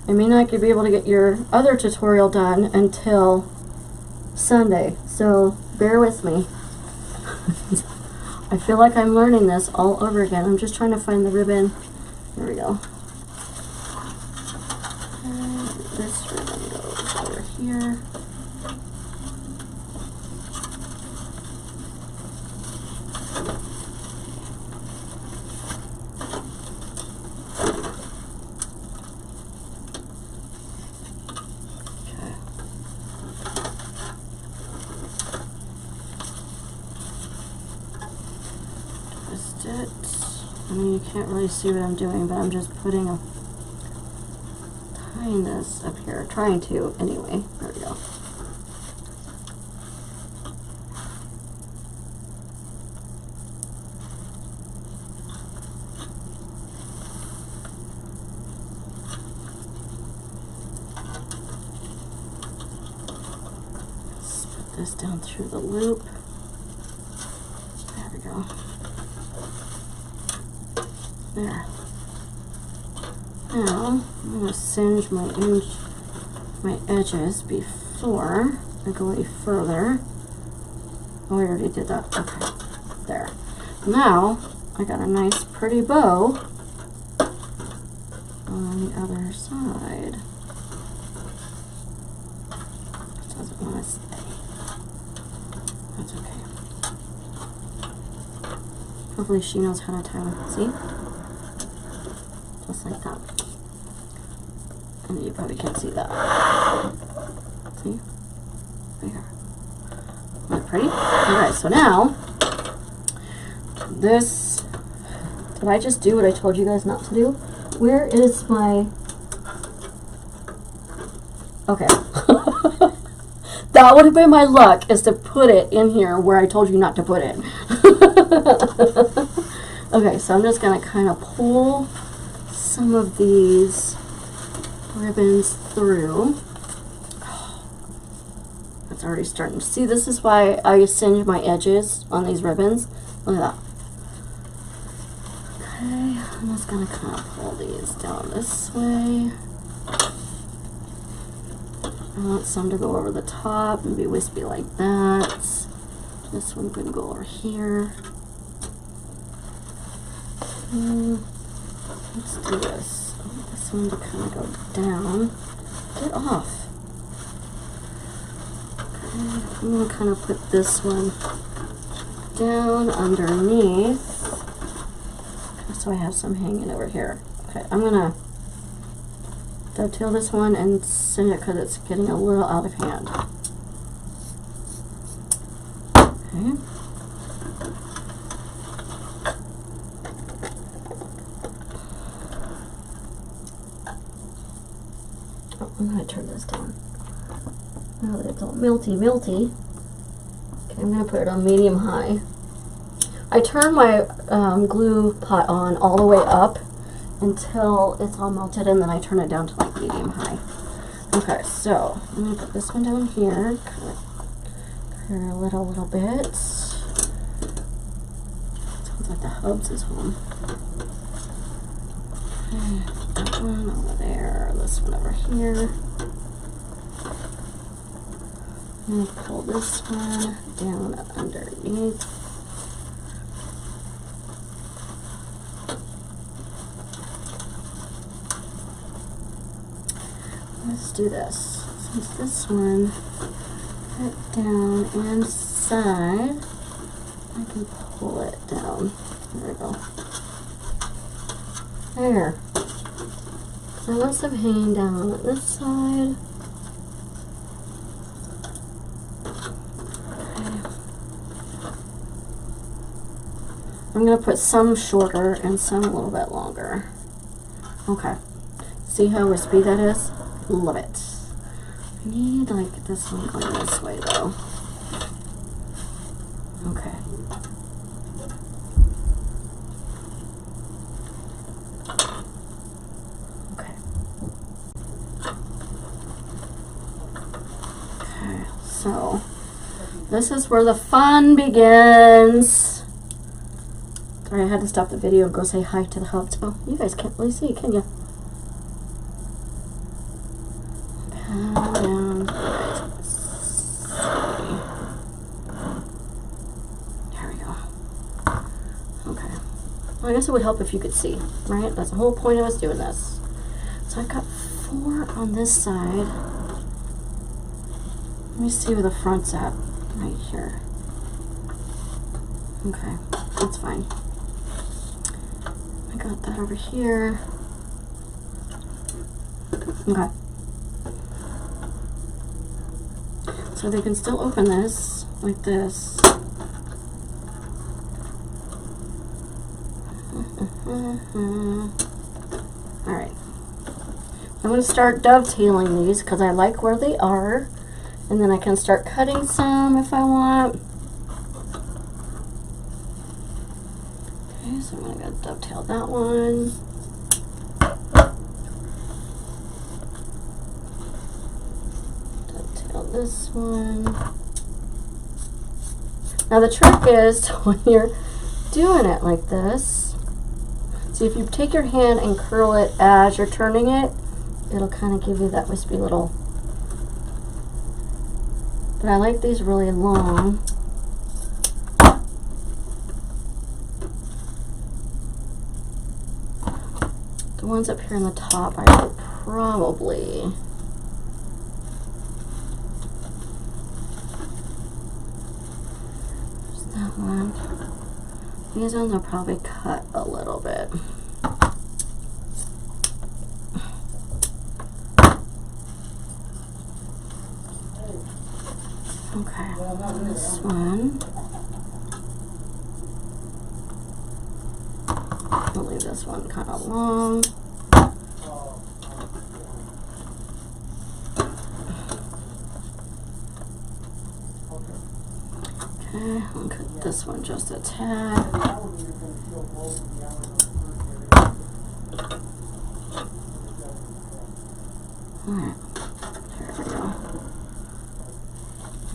I may not be able to get your other tutorial done until Sunday, so bear with me. I feel like I'm learning this all over again. I'm just trying to find the ribbon. There we go. And this ribbon goes over here. I mean, you can't really see what I'm doing, but I'm just tying this up here, trying to anyway. There we go. Let's put this down through the loop. There we go. There. Now, I'm going to singe my edges before I go any further. Oh, I already did that. Okay. There. Now, I got a nice pretty bow on the other side. It doesn't want to stay. That's okay. Hopefully she knows how to tie them. See? Just like that. And you probably can't see that. See? There. Isn't that pretty? Alright, so now, this, did I just do what I told you guys not to do? Where is my, okay. That would have been my luck, is to put it in here where I told you not to put it. Okay, so I'm just going to kind of pull some of these ribbons through. It's already starting to see. This is why I singe my edges on these ribbons. Look at that. Okay, I'm just going to kind of pull these down this way. I want some to go over the top and be wispy like that. This one's going to go over here. Let's do this. I want this one to kind of go down. Get off. Okay, I'm going to kind of put this one down underneath. So I have some hanging over here. Okay, I'm going to dovetail this one and send it because it's getting a little out of hand. Okay. I'm going to turn this down. Now that it's all melty. Okay, I'm going to put it on medium high. I turn my glue pot on all the way up until it's all melted, and then I turn it down to like medium high. Okay, so I'm going to put this one down here. Curl it a little bit. Sounds like the hubs is home. Okay, that one over there, this one over here. I'm going to pull this one down underneath. Let's do this. Since this one cut down inside, I can pull it down. There we go. There. So I want some hanging down on this side. Okay. I'm going to put some shorter and some a little bit longer. Okay. See how wispy that is? Love it. I need like this one going this way though. Okay. So this is where the fun begins. Sorry, I had to stop the video and go say hi to the hubs. Oh, you guys can't really see, can you? Pan down. There we go. Okay. Well, I guess it would help if you could see, right? That's the whole point of us doing this. So I've got 4 on this side. Let me see where the front's at. Right here. Okay, that's fine. I got that over here. Okay. So they can still open this like this. Alright. I'm going to start dovetailing these because I like where they are. And then I can start cutting some if I want. Okay, so I'm going to dovetail that one. Dovetail this one. Now the trick is when you're doing it like this, see if you take your hand and curl it as you're turning it, it'll kind of give you that wispy little. But I like these really long. The ones up here in the top, I will probably there's that one. These ones I'll probably cut a little bit. Okay, this one. I'll leave this one kind of long. Okay, I'll cut this one just a tad. Alright, there we go.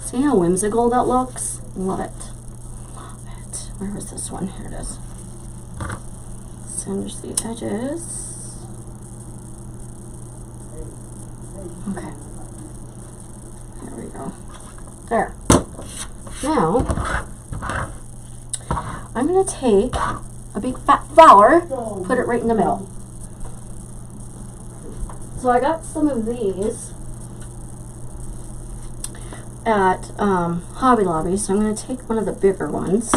See how whimsical that looks? Love it. Love it. Where was this one? Here it is. Singe the edges. Okay. There we go. There. Now, I'm going to take a big fat flower, put it right in the middle. So I got some of these at Hobby Lobby, so I'm going to take one of the bigger ones,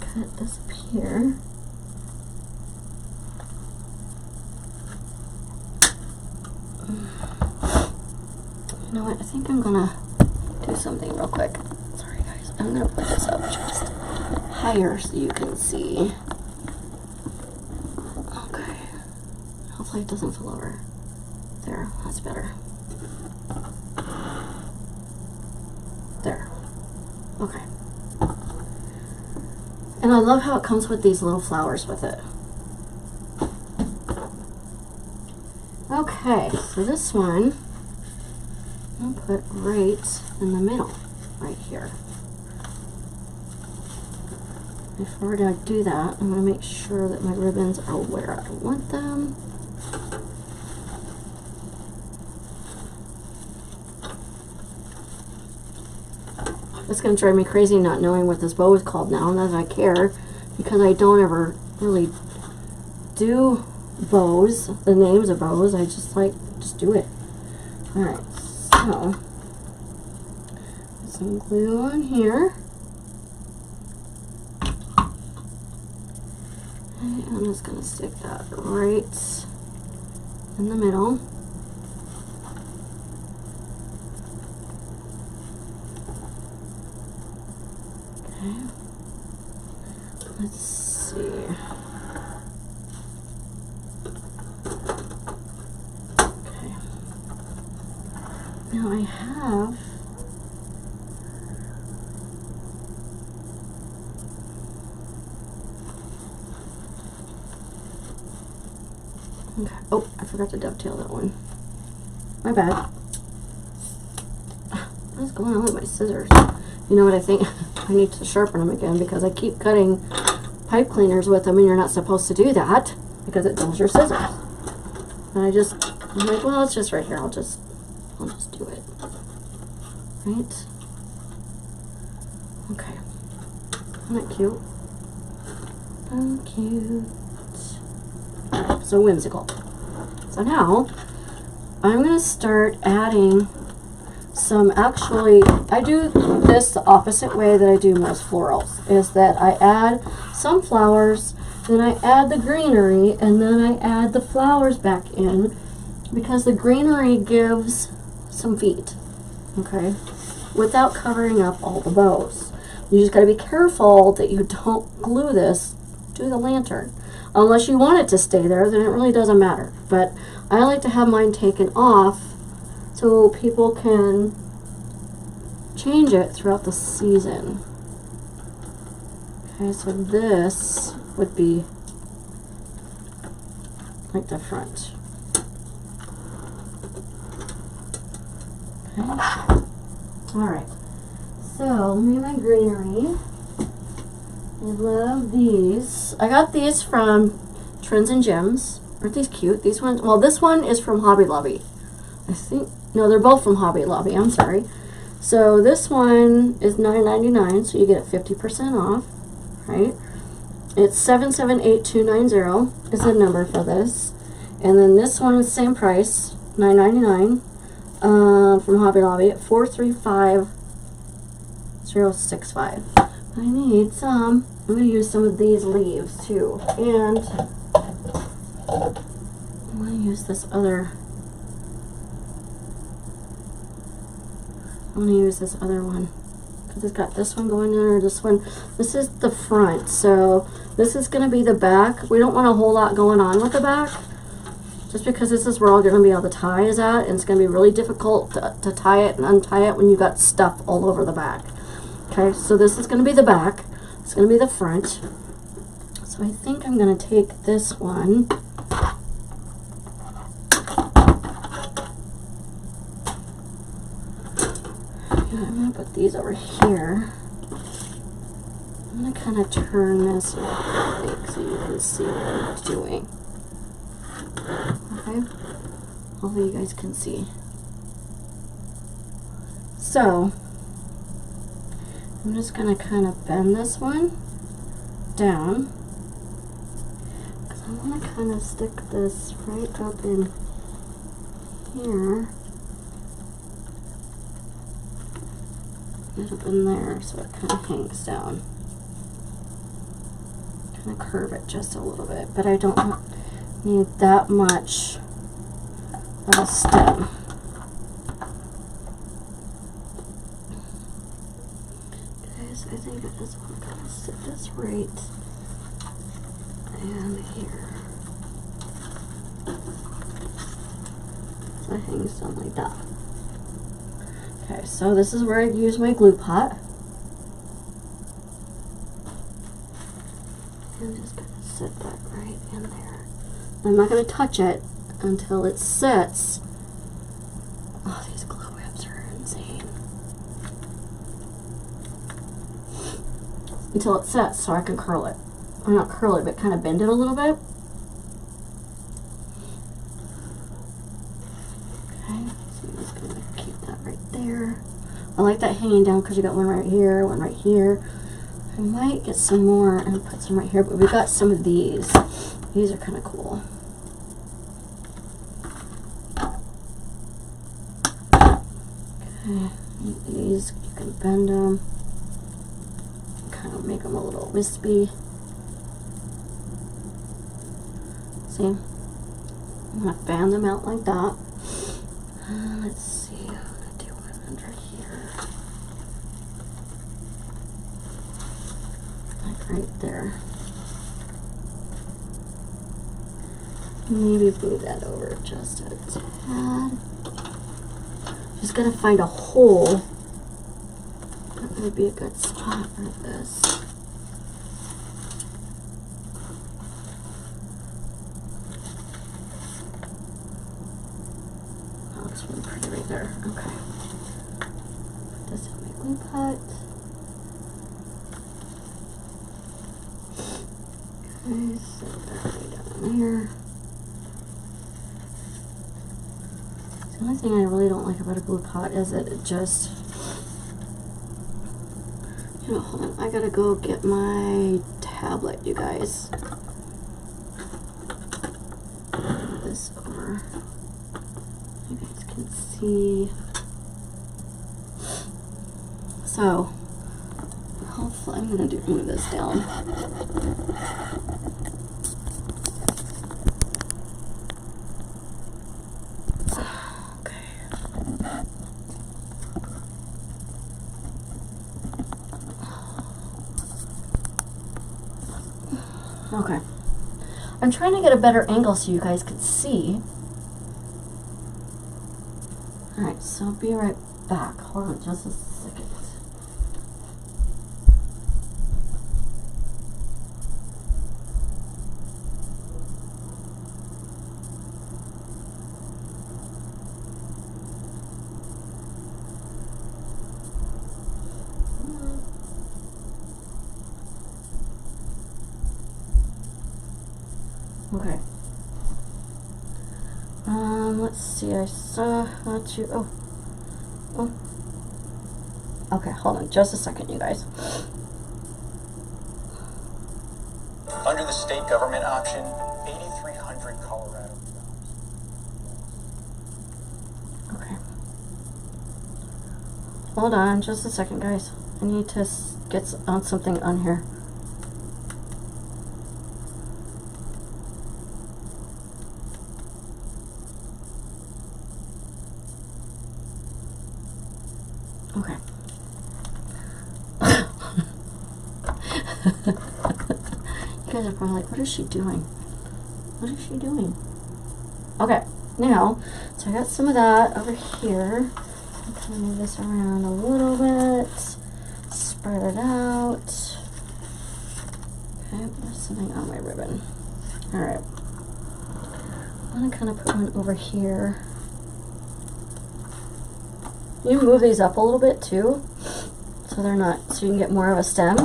cut this up here, you know what, I think I'm going to do something real quick. Sorry guys, I'm going to put this up just higher so you can see. Okay, hopefully it doesn't fall over. There, that's better. There. Okay. And I love how it comes with these little flowers with it. Okay, so this one I'll put right in the middle, right here. Before we're going to do that, I'm going to make sure that my ribbons are where I want them. It's going to drive me crazy not knowing what this bow is called now, not that I care, because I don't ever really do bows, the names of bows. I just do it. Alright, so put some glue on here. And I'm just going to stick that right in the middle. Okay. Let's see. Okay. Now I have okay. Oh, I forgot to dovetail that one. My bad. What is going on with my scissors? You know what I think? I need to sharpen them again because I keep cutting pipe cleaners with them, and you're not supposed to do that because it dulls your scissors. And I'm like, well, it's just right here. I'll just do it. Right? Okay. Isn't that cute? Oh, cute. Alright, so whimsical. So now, I'm going to start adding some, actually, I do this the opposite way that I do most florals, is that I add some flowers, then I add the greenery, and then I add the flowers back in, because the greenery gives some feet, okay, without covering up all the bows. You just got to be careful that you don't glue this to the lantern. Unless you want it to stay there, then it really doesn't matter. But I like to have mine taken off so people can change it throughout the season. Okay, so this would be like the front. Okay. Alright. So, let me get my greenery. I love these. I got these from Trends and Gems. Aren't these cute? These ones, well, this one is from Hobby Lobby. I think, no, they're both from Hobby Lobby. I'm sorry. So this one is $9.99, so you get it 50% off, right? It's 778290 is the number for this. And then this one is the same price, $9.99, from Hobby Lobby at 435065. I need some. I'm going to use some of these leaves too. And I'm going to use this other. I'm going to use this other one because it's got this one going in, or this one. This is the front, so this is going to be the back. We don't want a whole lot going on with the back, just because this is where all going to be all the tie is at, and it's going to be really difficult to tie it and untie it when you got stuff all over the back. Okay, so this is going to be the back. It's going to be the front. So I think I'm going to take this one. And I'm going to put these over here. I'm going to kind of turn this real quick so you can see what I'm doing. Okay? Hopefully you guys can see. So, I'm just going to kind of bend this one down, because I want to kind of stick this right up in here, get up in there so it kind of hangs down. Kind of curve it just a little bit, but I don't need that much of a stem. I think I just want to kind of sit this right and here. So it hangs down like that. Okay, so this is where I use my glue pot. I'm just going to sit that right in there. I'm not going to touch it until it sits. Oh, these glue webs are insane. Until it sets so I can curl it. Or not curl it, but kind of bend it a little bit. Okay, so I'm just going to keep that right there. I like that hanging down because you got one right here, one right here. I might get some more and put some right here, but we got some of these. These are kind of cool. Okay, these, you can bend them. Kind of make them a little wispy. See? I'm going to fan them out like that. Let's see, I'm going to do one under here. Like right there. Maybe move that over just a tad. Just going to find a hole. That would be a good spot for this. Oh, this one's pretty right there. Okay. this in my glue pot. Okay, set that right down here. The only thing I really don't like about a glue pot is that it just, you know, hold on, I gotta go get my tablet, you guys. Move this over. You guys can see. So, hopefully I'm gonna move this down. Okay. I'm trying to get a better angle so you guys can see. Alright, so I'll be right back. Hold on just a second. Okay. Let's see, I saw how to, oh. Okay, hold on just a second, you guys. Under the state government option, 8,300 Colorado jobs. Okay. Hold on just a second, guys. I need to get on something on here. Okay. You guys are probably like, what is she doing? What is she doing? Okay, now, so I got some of that over here. I'm kind of move this around a little bit. Spread it out. Okay, there's something on my ribbon. Alright. I'm going to kind of put one over here. You can move these up a little bit too, so they're not, so you can get more of a stem.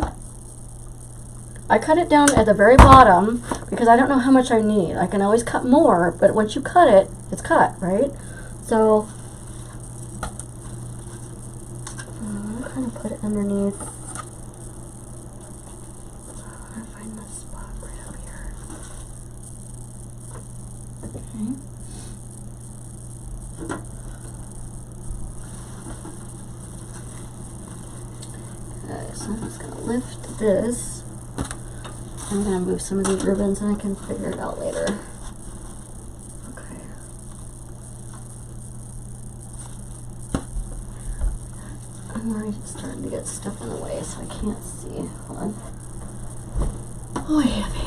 I cut it down at the very bottom because I don't know how much I need. I can always cut more, but once you cut it, it's cut, right? So I'm gonna kind of put it underneath. I'm gonna find this spot right up here. Okay. Okay, so I'm just gonna lift this. I'm gonna move some of these ribbons and I can figure it out later. Okay. I'm already starting to get stuff in the way, so I can't see. Hold on. Oh, heavy.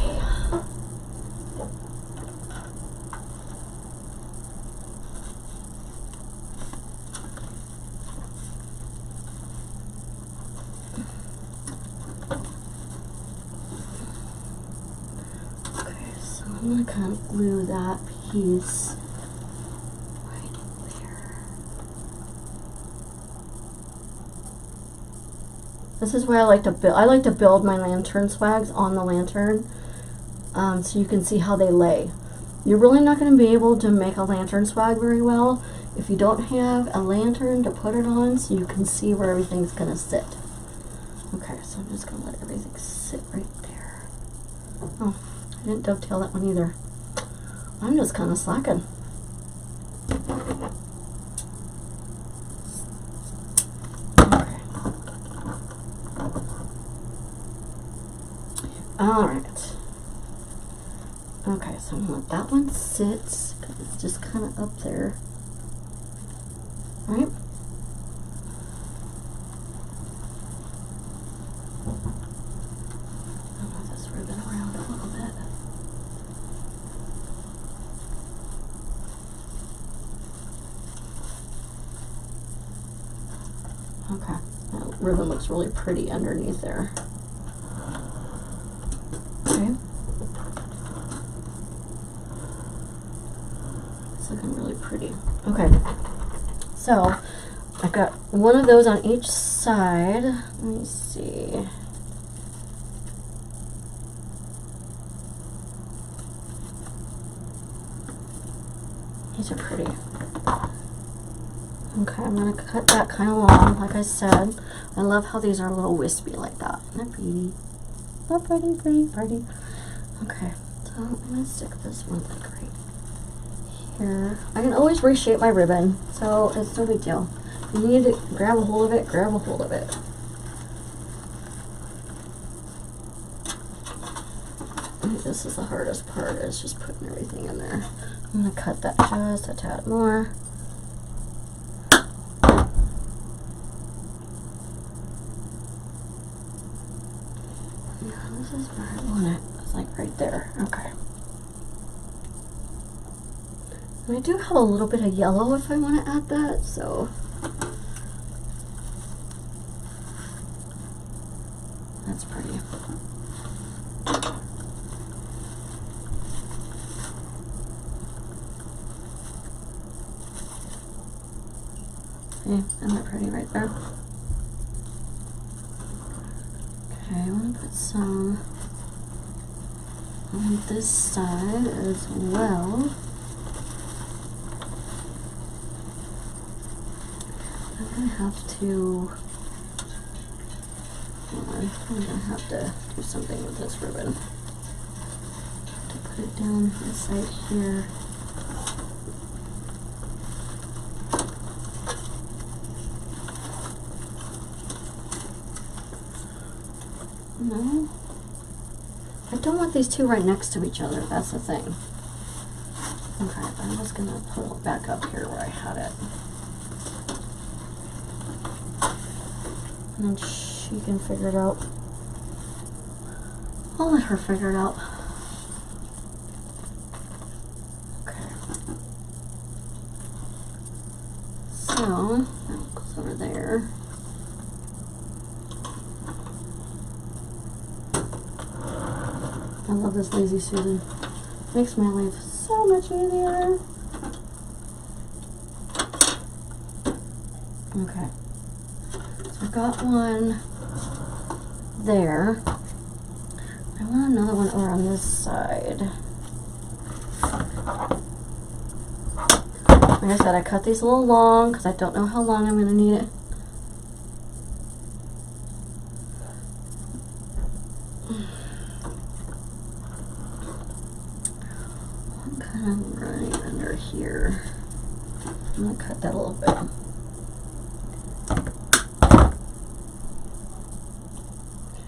I'm going to kind of glue that piece right there. This is where I like to build. I like to build my lantern swags on the lantern, so you can see how they lay. You're really not going to be able to make a lantern swag very well if you don't have a lantern to put it on, so you can see where everything's going to sit. Okay, so I'm just going to let everything sit right there. Oh. I didn't dovetail that one either. I'm just kind of slacking. Okay. Alright. Okay, so I'm going to let that one sit because it's just kind of up there. Right? I'll move this ribbon around a little bit. Okay, that ribbon looks really pretty underneath there. Okay. It's looking really pretty. Okay, so I've got one of those on each side. Let me see. These are pretty. Okay, I'm gonna cut that kind of long, like I said. I love how these are a little wispy like that. Isn't that pretty? Oh, pretty, pretty, pretty. Okay, so I'm gonna stick this one like right here. I can always reshape my ribbon, so it's no big deal. If you need to grab a hold of it, grab a hold of it. I think this is the hardest part, is just putting everything in there. I'm gonna cut that just a tad more. Yeah, this is where I want it. It's like right there. Okay. And I do have a little bit of yellow if I want to add that, so that's pretty. Yeah, isn't that pretty right there? Okay, I want to put some on this side as well. I'm gonna have to. I'm gonna have to do something with this ribbon. To put it down this side here. No, I don't want these two right next to each other. That's the thing. Okay, I'm just gonna put it back up here where I had it. And then she can figure it out. I'll let her figure it out. Okay. So, that goes over there. I love this Lazy Susan. Makes my life so much easier. Okay. So I've got one there. I want another one over on this side. Like I said, I cut these a little long because I don't know how long I'm going to need it. I'm kind of running under here. I'm going to cut that a little bit.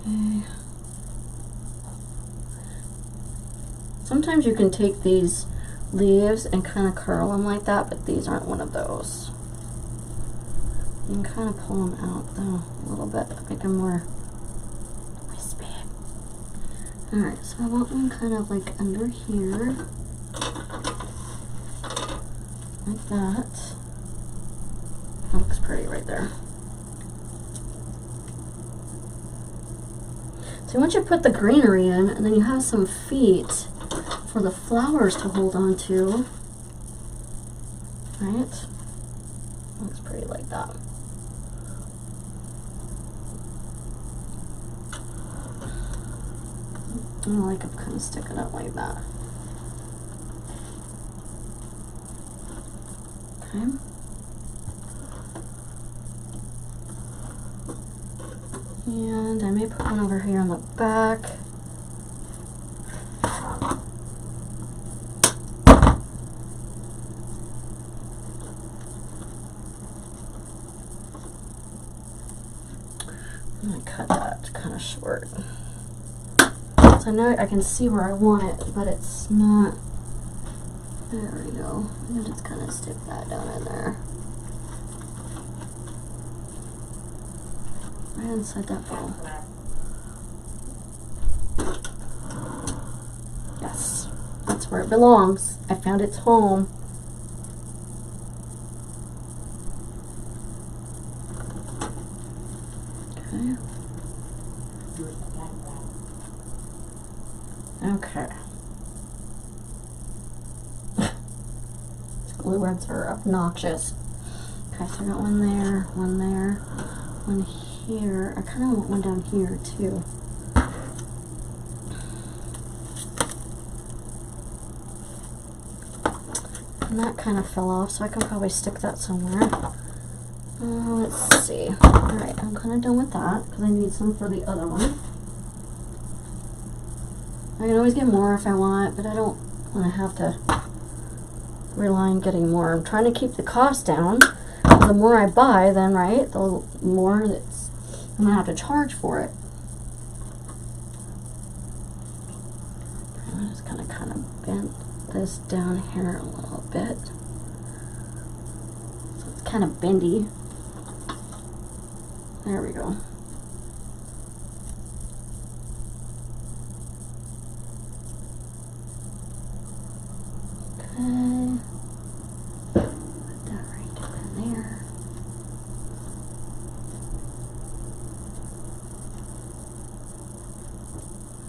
Okay. Sometimes you can take these leaves and kind of curl them like that, but these aren't one of those. You can kind of pull them out though a little bit, make them more wispy. Alright, so I want one kind of like under here, like that. That looks pretty right there. So once you put the greenery in, and then you have some feet for the flowers to hold on to, right? Looks pretty like that. I like them kind of sticking out like that. Okay. And I may put one over here on the back. I'm going to cut that kind of short. So I know I can see where I want it, but it's not. There we go. I'm going to just kind of stick that down in there. Right inside that bowl. Yes, that's where it belongs. I found its home. Okay. Okay. These glue webs are obnoxious. Okay, Okay, so I got one there, one here. I kind of want one down here too. And that kind of fell off, so I can probably stick that somewhere. Let's see. Alright, I'm kind of done with that because I need some for the other one. I can always get more if I want, but I don't want to have to rely on getting more. I'm trying to keep the cost down. The more I buy, then, right, the more that's I'm going to have to charge for it. I'm just going to kind of bend this down here a little bit. So it's kind of bendy. There we go. Okay. Put that right down in there.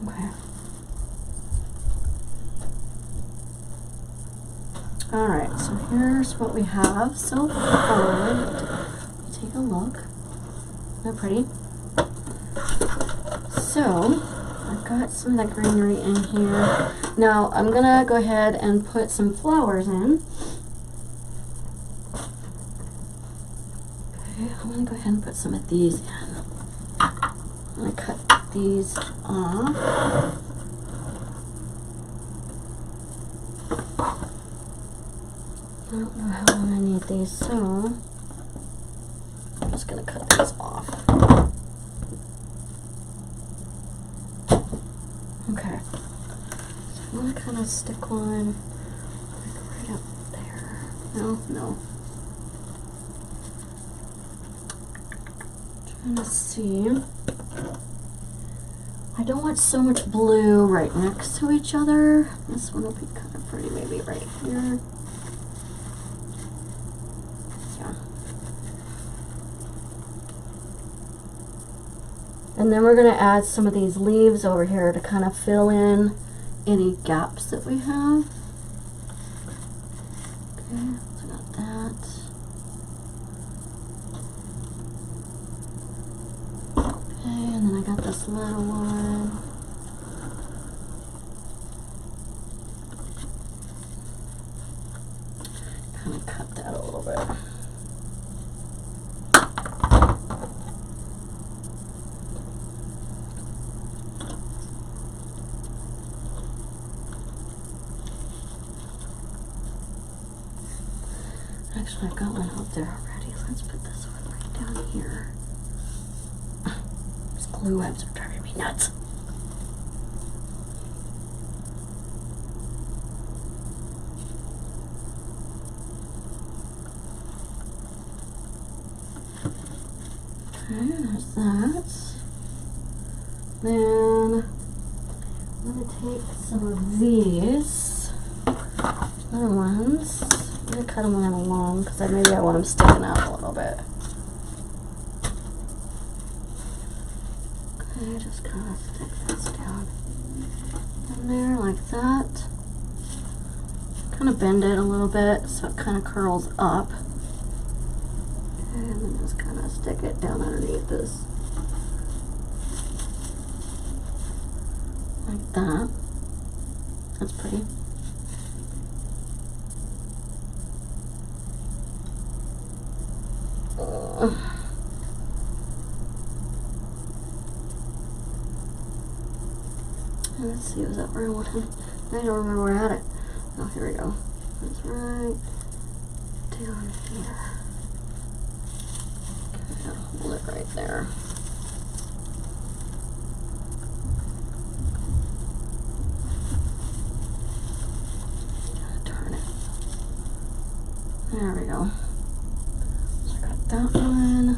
Okay. Alright, so here's what we have so far. Take a look. They're pretty. So, I've got some of the greenery in here. Now, I'm gonna go ahead and put some flowers in. Okay, I'm gonna go ahead and put some of these in. I'm gonna cut these off. I don't know how long I need these, so I'm just gonna cut these off. Okay, so I'm gonna kind of stick one like right up there. No. Trying to see. I don't want so much blue right next to each other. This one will be kind of pretty, maybe right here. Yeah. And then we're going to add some of these leaves over here to kind of fill in any gaps that we have. Okay, so I got that. Okay, and then I got this little one. Kind of cut that a little bit. Actually, I've got one up there already. Let's put this one right down here. These glue webs are driving me nuts. Okay, there's that. Then I'm going to take some of these little ones. I'm going to cut them kind of long because maybe I want them sticking out a little bit. Okay, just kind of stick this down in there like that. Kind of bend it a little bit so it kind of curls up. And then just kind of stick it down underneath this. Like that. That's pretty. Let's see, was that where I wanted? I don't remember where I had it. Oh, here we go. It's right down here. Okay, I'll hold it right there. Turn it. There we go. So I got that one.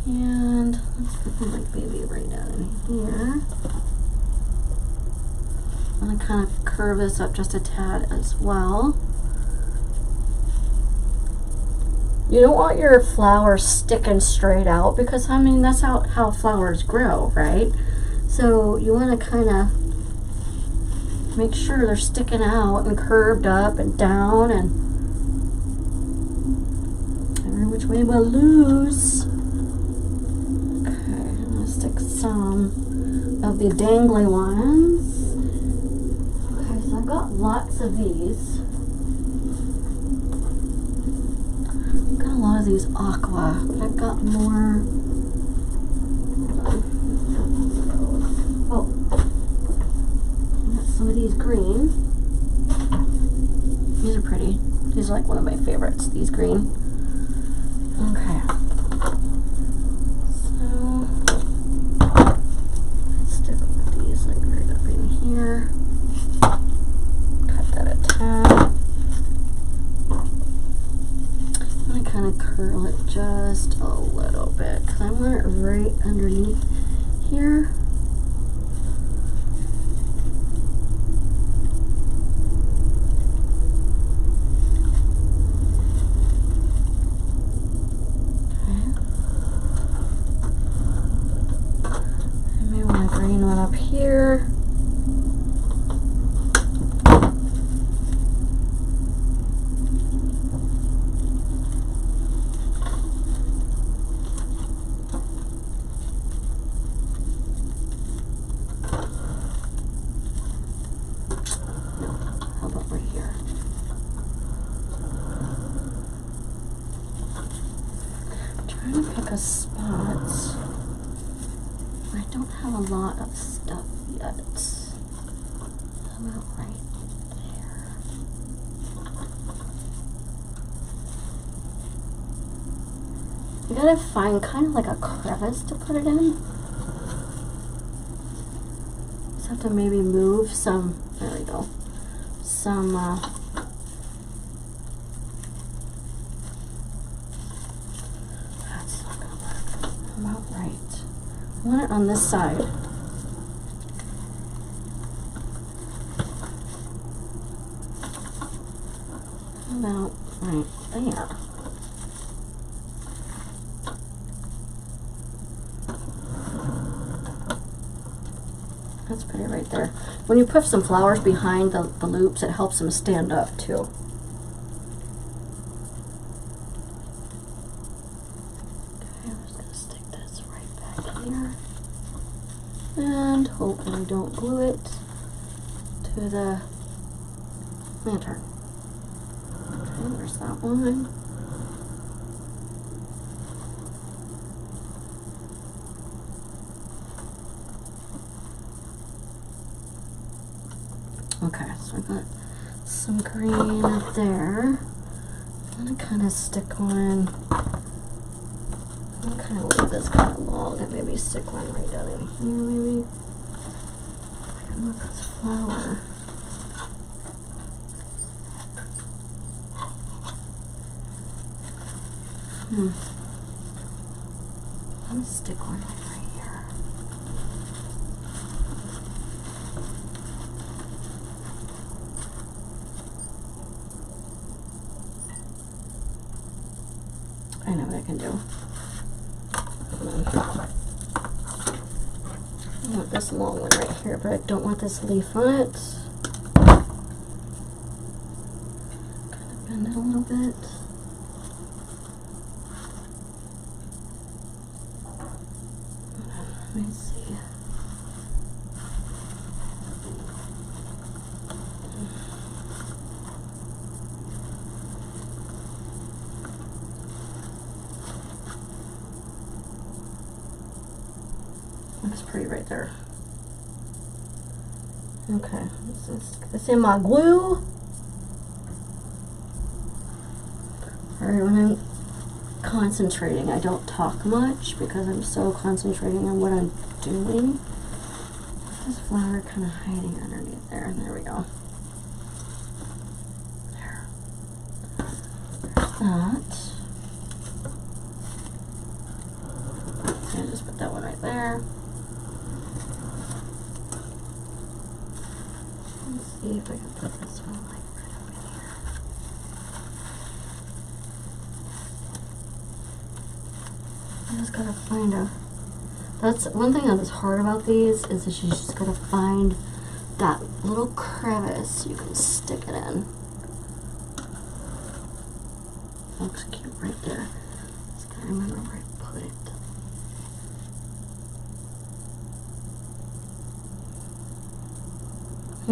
And let's put one like maybe right down in here. I'm going to kind of curve this up just a tad as well. You don't want your flowers sticking straight out because, I mean, that's how flowers grow, right? So you want to kind of make sure they're sticking out and curved up and down and which we will lose. Okay, I'm gonna stick some of the dangly ones. Okay, so I've got lots of these. I've got a lot of these aqua, but I've got more. Oh, I got some of these green. These are pretty. These are like one of my favorites, these green. Okay. So, let's stick with these like right up in here. Cut that at 10. I'm gonna kind of curl it just a little bit because I want it right underneath here. Up here. How about right here? I'm trying to pick a spot. I don't have a lot of stuff yet. How about right there? You gotta find kind of like a crevice to put it in. Just have to maybe move some, there we go, some, that's not gonna work. How about right? I want it on this side. How about right there? That's pretty right there. When you put some flowers behind the loops, it helps them stand up too. Okay, I'm just gonna stick this right back here. And hope that I don't glue it to the lantern. Okay, where's that one? Okay, so I got some green up there. I'm gonna kind of stick one. I'm gonna kind of leave this kind of long and maybe stick one right down in here, maybe. I can look at this flower. I'm gonna stick one right here. I know what I can do. I want this long one right here, but I don't want this leaf on it. Kind of bend it a little bit. Let me see. Looks pretty right there. Okay, it's in my glue. Alright, when I'm concentrating, I don't talk much because I'm so concentrating on what I'm doing. This flower kind of hiding underneath there, and there we go. There. There's that. And just put that one right there. Let's see if I can put this one like right up in here. I just gotta find a. That's one thing that's hard about these is that you just gotta find that little crevice you can stick it in. Looks cute right there. I remember where I put it.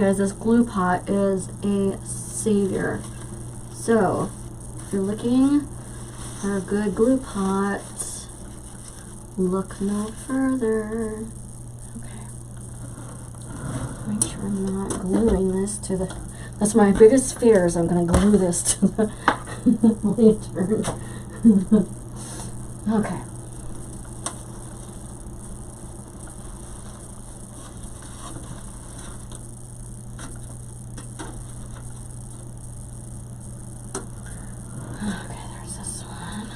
Guys, this glue pot is a savior. So, if you're looking for a good glue pot, look no further. Okay. Make sure I'm not gluing this to the... That's my biggest fear, is I'm going to glue this to the lantern. Okay. Okay, there's this one.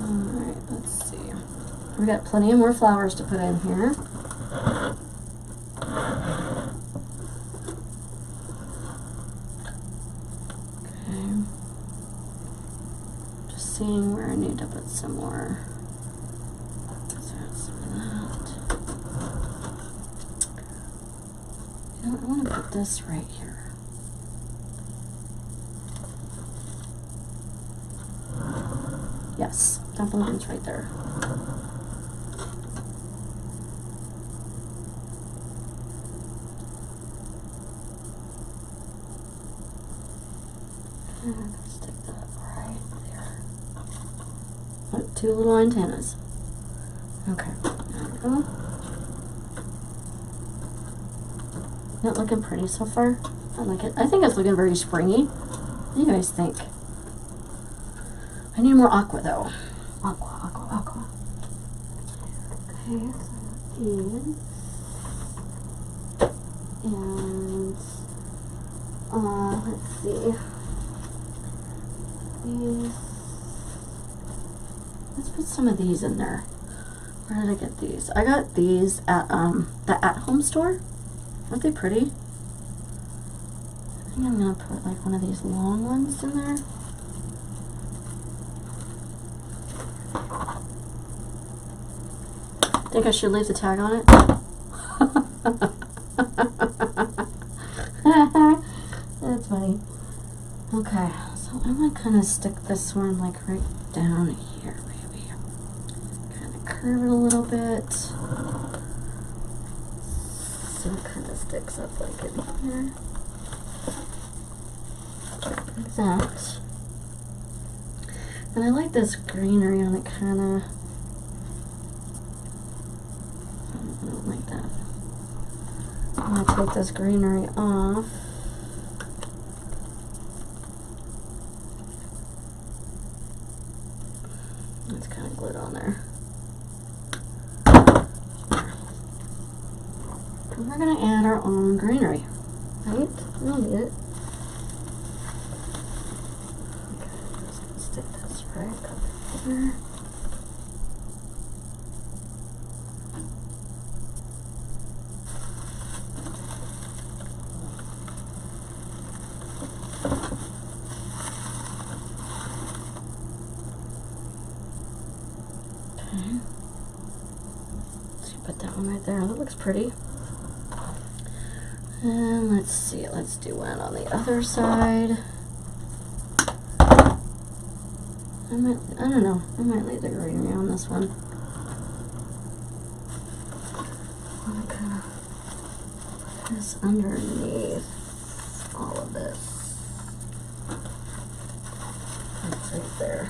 Alright, let's see. We got plenty of more flowers to put in here. Okay. Just seeing where I need to put some more. So that's some of that. You know, I want to put this right here. Yes, that belongs right there. And I'm gonna stick that right there. Oh, 2 little antennas. Okay, there we go. Not looking pretty so far. I like it. I think it's looking very springy. What do you guys think? I need more aqua though. Aqua, aqua, aqua. Okay, so these. And let's see. These. Let's put some of these in there. Where did I get these? I got these at the at-home store. Aren't they pretty? I think I'm gonna put like one of these long ones in there. Think I should leave the tag on it? That's funny. Okay, so I'm gonna kind of stick this one like right down here, maybe. Kind of curve it a little bit. So it kind of sticks up like in here. Like that. And I like this greenery on it, kind of. I don't like that. I'm gonna take this greenery off. It's kind of glued on there. And we're gonna add our own greenery, right? We'll need it. Okay, I'm just gonna stick this right up here. Okay. So put that one right there. That looks pretty. And let's see, let's do one on the other side. I don't know, I might leave the greenery on this one. I want to kind of put this underneath all of this. That's right there.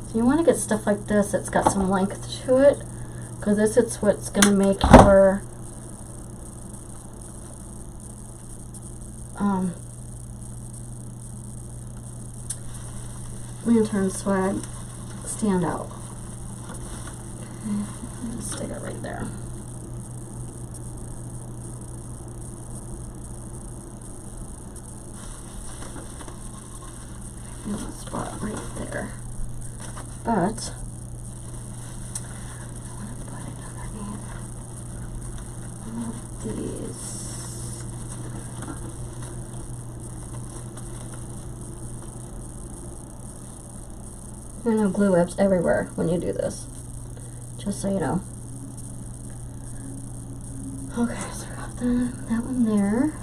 So you want to get stuff like this that's got some length to it, because this is what's going to make your lantern swag stand out. Okay, just stick it right there. There's a spot right there. But I want to put it underneath all of these. You're gonna have glue webs everywhere when you do this, just so you know. Okay, so I got that one there.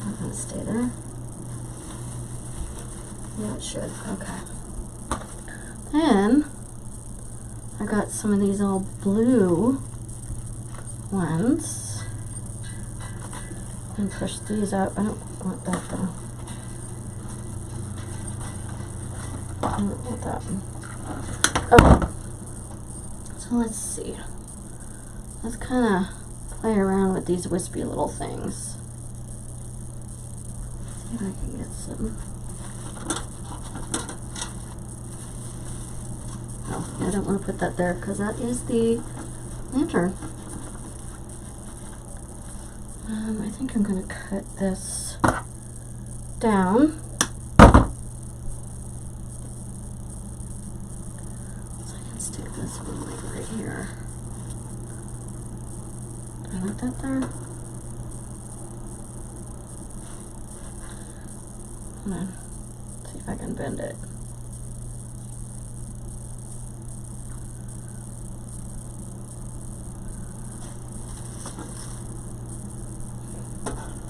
Not gonna stay there. Yeah, it should. Okay. Then I got some of these all blue ones. And push these up. I don't want that though. I don't want that one. Okay. So let's see. Let's kind of play around with these wispy little things. See if I can get some. Oh, I don't want to put that there because that is the lantern. I think I'm going to cut this down. So I can stick this one like right here. Do I like that there? Hold on. See if I can bend it.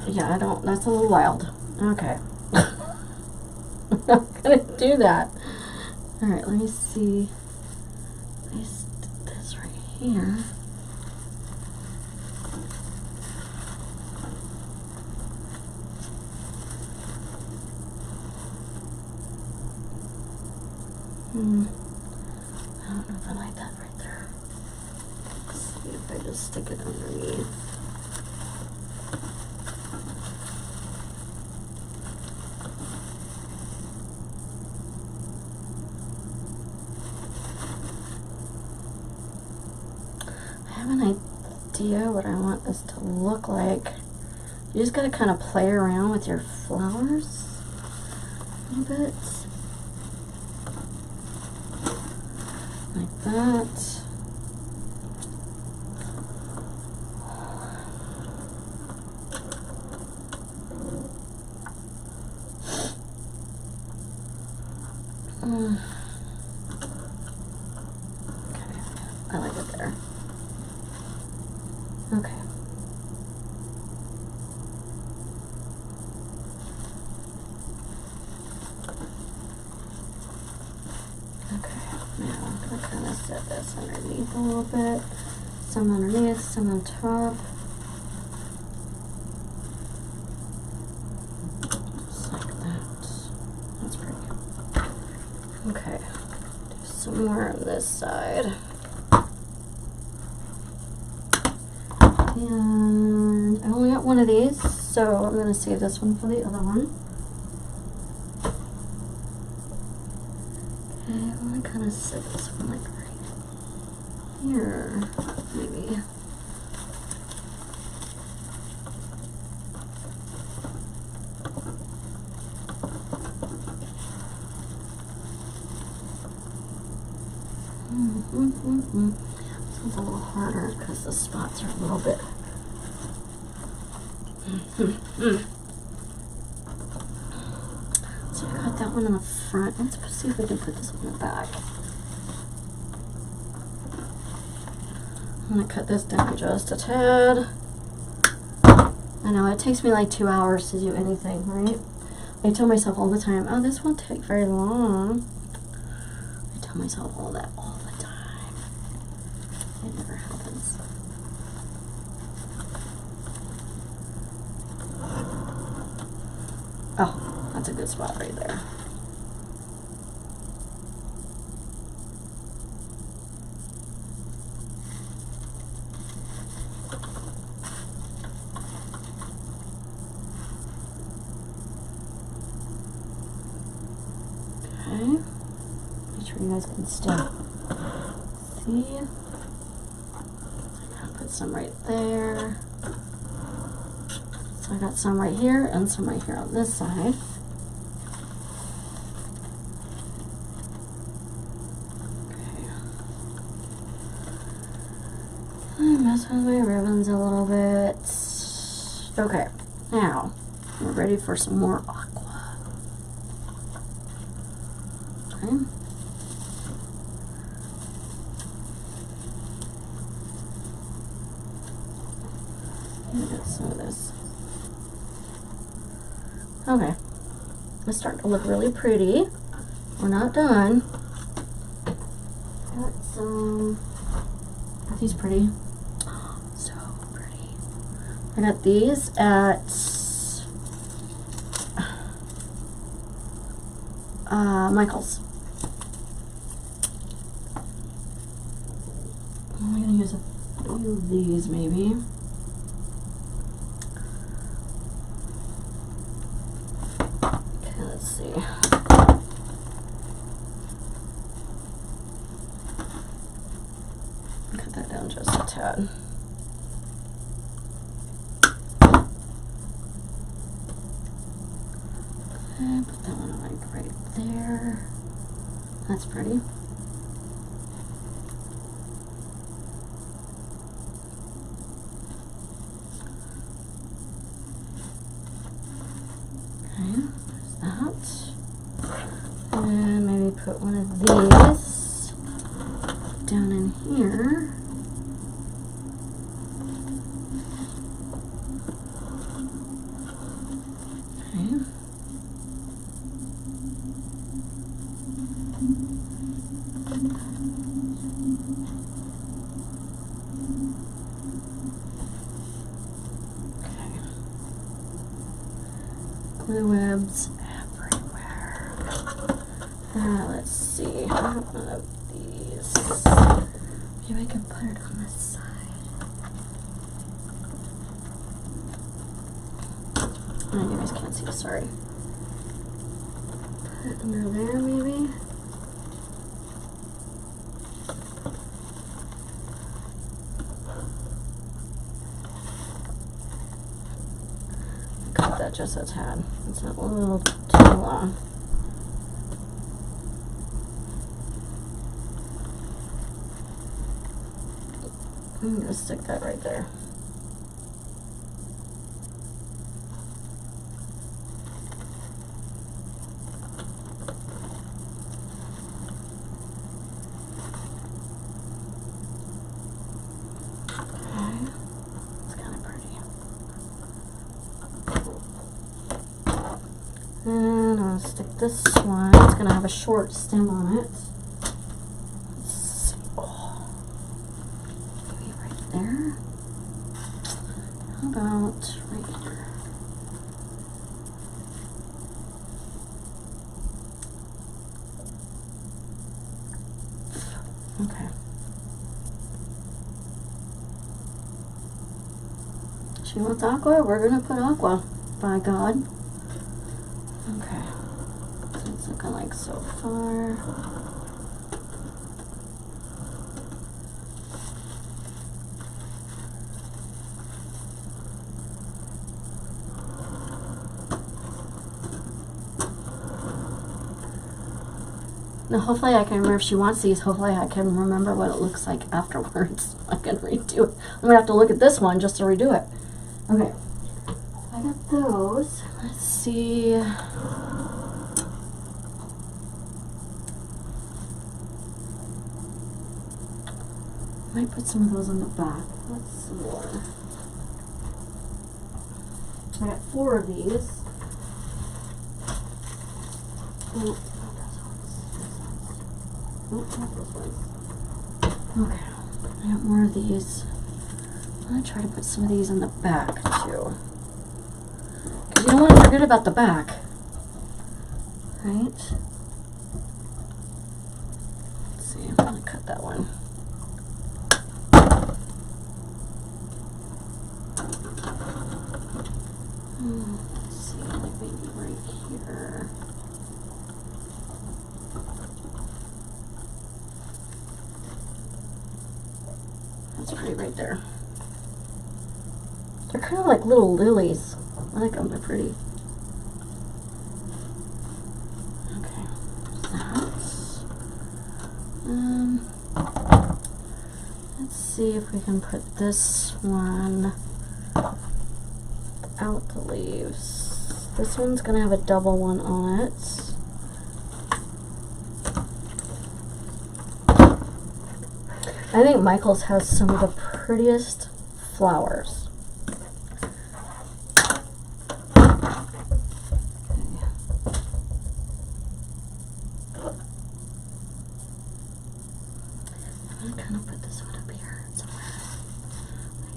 Yeah, I don't, that's a little wild. Okay. I'm not gonna do that. Alright, let me see. Let me stick this right here. I don't know if I like that right there. Let's see if I just stick it underneath. I have an idea what I want this to look like. You just gotta kind of play around with your flowers a little bit. Like that. Okay, I like it there. Okay. Now I'm going to kind of set this underneath a little bit. Some underneath, some on top. Just like that. That's pretty. Okay. Do some more on this side. And I only got one of these, so I'm going to save this one for the other one. Okay, I want to kind of set this one like right here, maybe. This one's a little harder because the spots are a little bit. So I got that one in the front. Let's see if we can put this one in the back. I'm gonna cut this down just a tad. I know it takes me like 2 hours to do anything, right? I tell myself all the time, oh, this won't take very long. I tell myself all that all the time. It never happens. Oh, that's a good spot right there. Okay. Make sure you guys can still see. I'm gonna put some right there. So I got some right here and some right here on this side. Okay. I'm messing with my ribbons a little bit. Okay, now we're ready for some more aqua. Okay. Okay. It's starting to look really pretty. We're not done. Got some. Aren't these pretty? So pretty. I got these at Michael's. I'm gonna use a few of these maybe. Okay, let's see. Cut that down just a tad. And put that one like right there. That's pretty. Okay, there's that. And maybe put one of these down in here. Okay. Glue webs everywhere. Let's see. I have one of these. Maybe I can put it on this side. Oh, you guys can't see. Sorry. Put it under there, maybe. Cut that just a tad. It's a little too long. I'm gonna stick that right there. Okay, it's kind of pretty. And I'll stick this one. It's gonna have a short stem on it. Let's see. Oh, maybe right there. How about right here? Okay. She wants aqua. We're gonna put aqua. By God. Okay, so it's looking like so far. Now hopefully I can remember if she wants these, hopefully I can remember what it looks like afterwards. I can redo it. I'm gonna have to look at this one just to redo it. Okay, I got those. Let's see. Might put some of those on the back. What's some more? I got 4 of these. Oh, not those ones. Okay, I got more of these. I'm gonna try to put some of these in the back too. Because you don't want to forget about the back. Right? Let's see, I'm gonna cut that one. Let's see, maybe right here. That's pretty right there. They're kind of like little lilies. I like them, they're pretty. Okay, there's that. Let's see if we can put this one out the leaves. This one's gonna have a double one on it. I think Michael's has some of the prettiest flowers. I'm gonna put this one up here somewhere.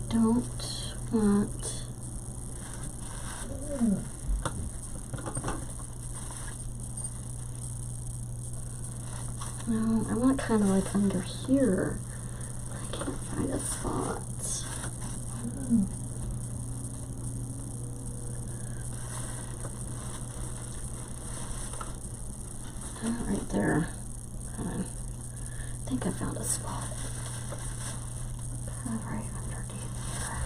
I don't want. No, I want kind of like under here. I can't find a spot. Right there. I think I found a spot. Kind of right underneath here.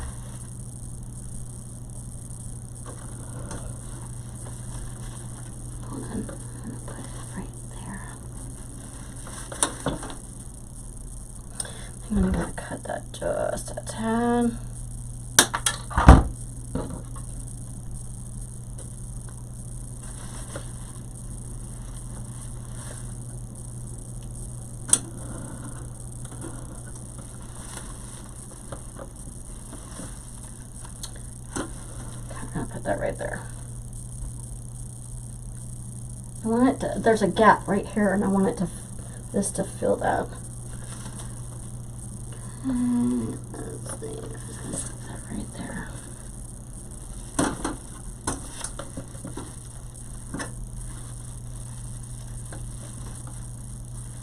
Hold on. I'm gonna put it right there. I'm gonna cut that just a tad. I'll put that right there. I want it to, there's a gap right here and I want it to, this to fill that. Let's see, I'm just gonna put that right there.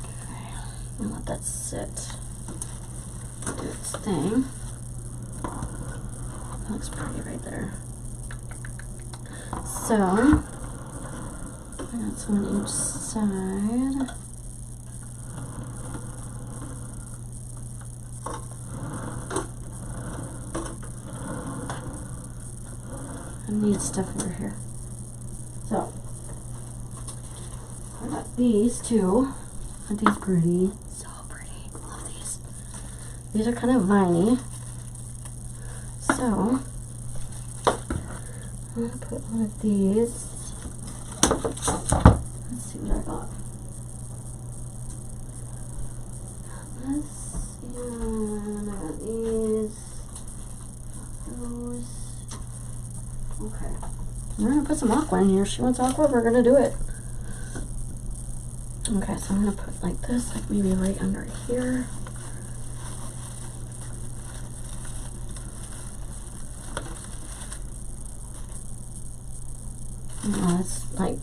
Okay, and let that sit, do its thing. That looks pretty right there. So, that's on each side. I need stuff over here. So, I got these two. Aren't these pretty? So pretty. Love these. These are kind of viney. So, I'm gonna put one of these. Let's see what I got. This, and I got these. Those. Okay. We're gonna put some aqua in here. She wants aqua, we're gonna do it. Okay, so I'm gonna put like this, like maybe right under here. Oh, it's like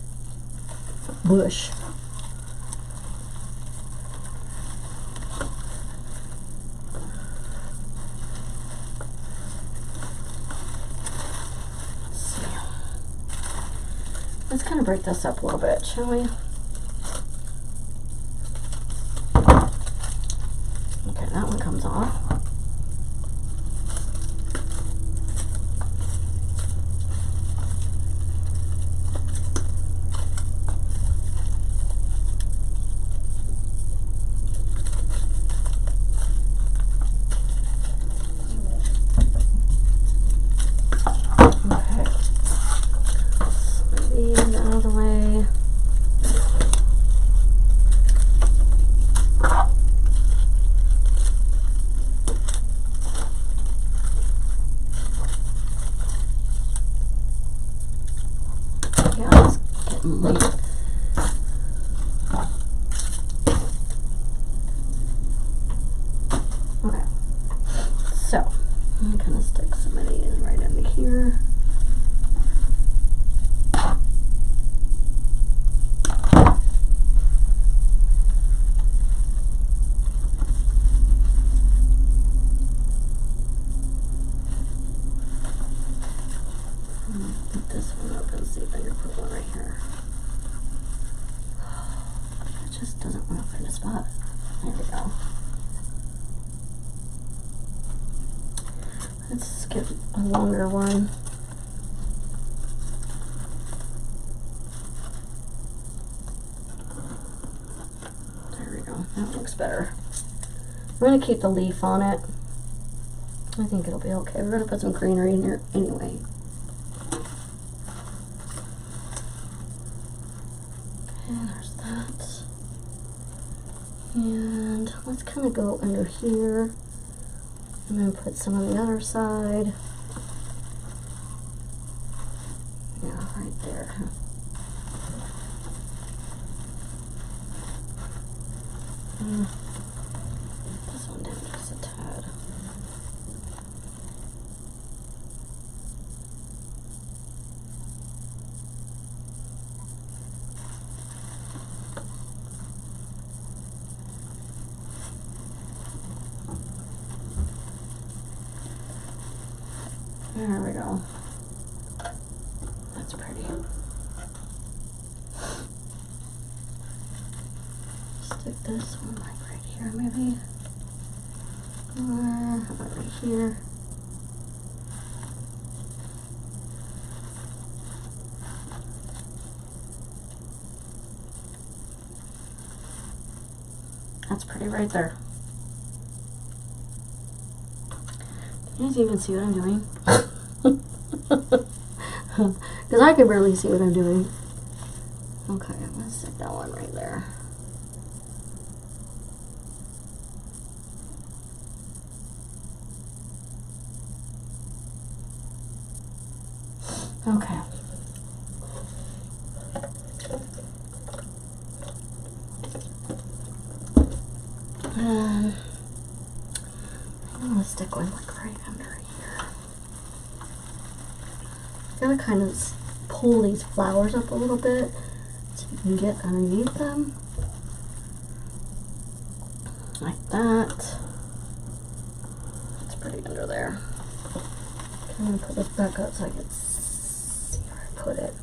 bush. Let's see. Let's kind of break this up a little bit, shall we? Okay, that one comes off. Okay, so I'm gonna stick some of these right under here. Put this one up and see if I can put one right here. It just doesn't want to find a spot. There we go. Let's get a longer one. There we go. That looks better. I'm going to keep the leaf on it. I think it'll be okay. We're going to put some greenery in here anyway. And there's that. And let's kind of go under here. And then put some on the other side. Yeah, right there. There we go. That's pretty. Stick this one like right here, maybe. Or how about right here? That's pretty right there. Can you guys even see what I'm doing? Because I can barely see what I'm doing. Okay, I'm going to stick that one right there. Okay. I'm going to stick one like right under here. Gotta kind of pull these flowers up a little bit so you can get underneath them. Like that. It's pretty under there. I'm gonna put this back up so I can see where I put it.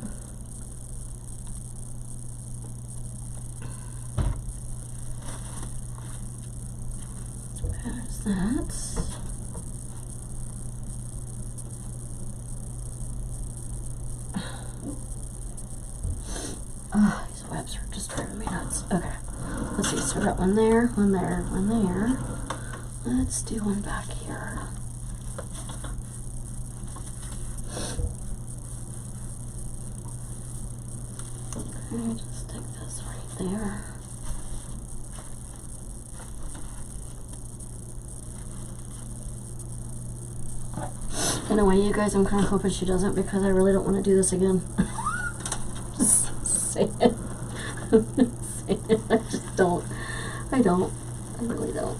There's that. Oh, these webs are just driving me nuts. Okay, let's see. So we got one there, one there, one there. Let's do one back here. Okay, just stick this right there. In a way, you guys, I'm kind of hoping she doesn't because I really don't want to do this again. Just say it. Say it. I just don't. I don't. I really don't.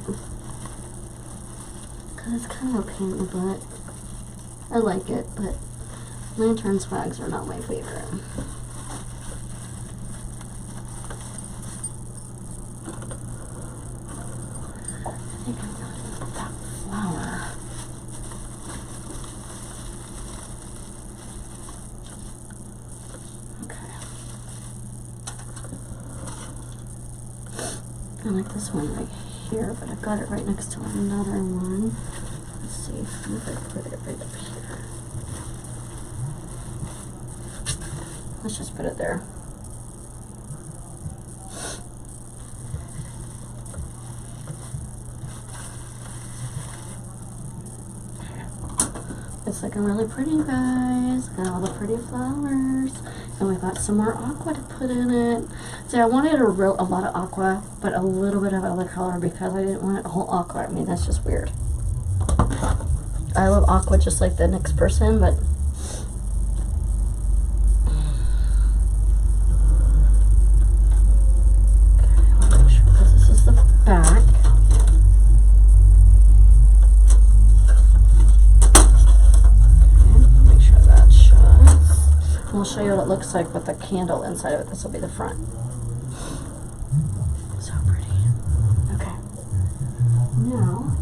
Because it's kind of a pain in the butt. I like it, but lantern swags are not my favorite. I think I'm going to put that flower. I like this one right here, but I've got it right next to another one. Let's see if I put it right up here. Let's just put it there. It's looking really pretty, guys. Got all the pretty flowers. And we've got some more aqua to put in it. See, I wanted a lot of aqua, but a little bit of other color because I didn't want it all aqua. I mean, that's just weird. I love aqua just like the next person, but okay, I want to make sure because this is the back. We'll show you what it looks like with the candle inside of it. This will be the front. So pretty. Okay. Now,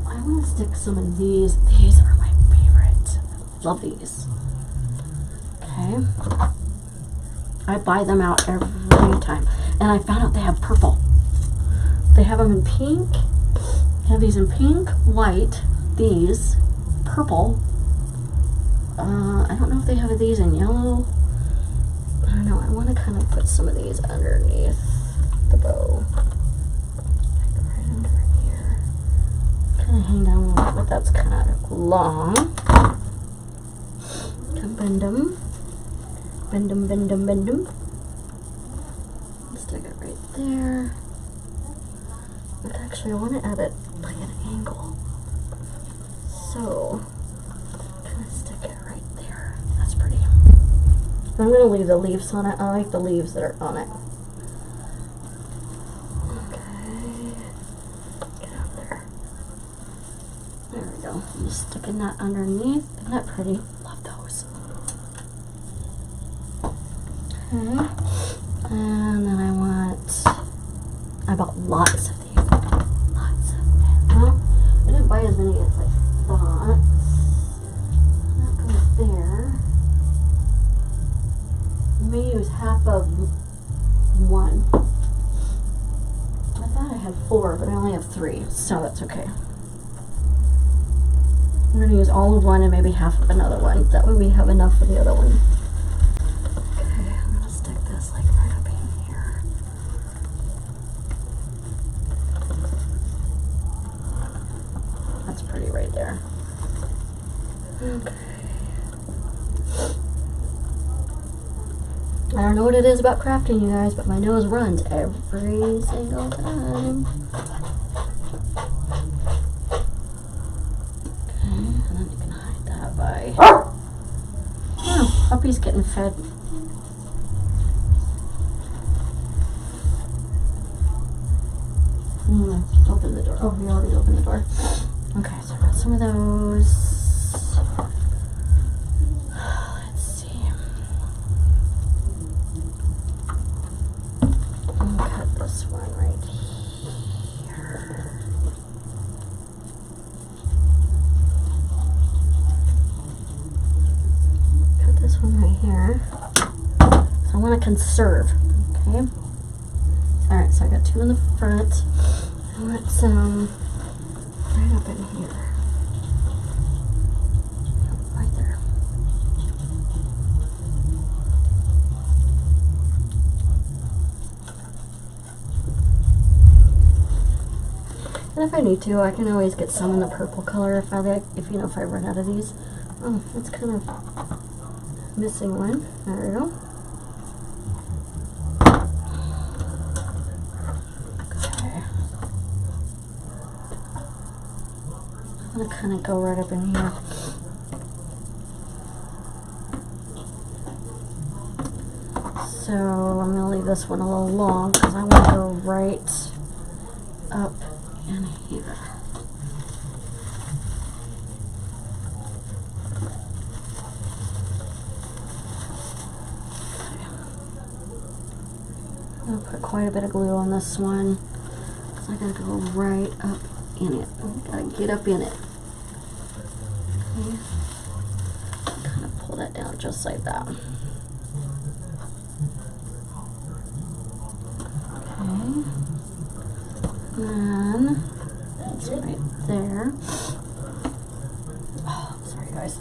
I want to stick some of these. These are my favorite. Love these. Okay. I buy them out every time. And I found out they have purple. They have them in pink. They have these in pink, white, these, purple. I don't know if they have these in yellow. I don't know. I want to kind of put some of these underneath the bow. Like right under here. Kind of hang down a little bit, but that's kind of long. Can bend them. Bend them, bend them, bend them. Stick it right there. But actually, I want to add it like an angle. So, stick it right there. That's pretty. I'm going to leave the leaves on it. I like the leaves that are on it. Okay. Get out there. There we go. I'm just sticking that underneath. Isn't that pretty? Love those. Okay. And then I bought lots of these. Lots of them. Well, I didn't buy as many as I thought. had 4, but I only have 3, so that's okay. I'm gonna use all of one and maybe half of another one. That way we have enough for the other one. Okay, I'm gonna stick this like right up in here. That's pretty right there. Okay. I don't know what it is about crafting, you guys, but my nose runs every single time. Oh, puppy's getting fed. Open the door. Oh, we already opened the door. Okay, so I got some of those. Let's see. I'm gonna cut this one right here. This one right here. So I want to conserve. Okay. Alright, so I got 2 in the front. I want some right up in here. Right there. And if I need to, I can always get some in the purple color if I like, if I run out of these. Oh, that's kind of missing one. There we go. Okay. I'm gonna kind of go right up in here. So I'm gonna leave this one a little long because I want to go right up in here. I'm gonna put quite a bit of glue on this one. So I gotta go right up in it. I gotta get up in it. Okay. Kind of pull that down just like that. Okay. And that's right there. Oh, sorry guys.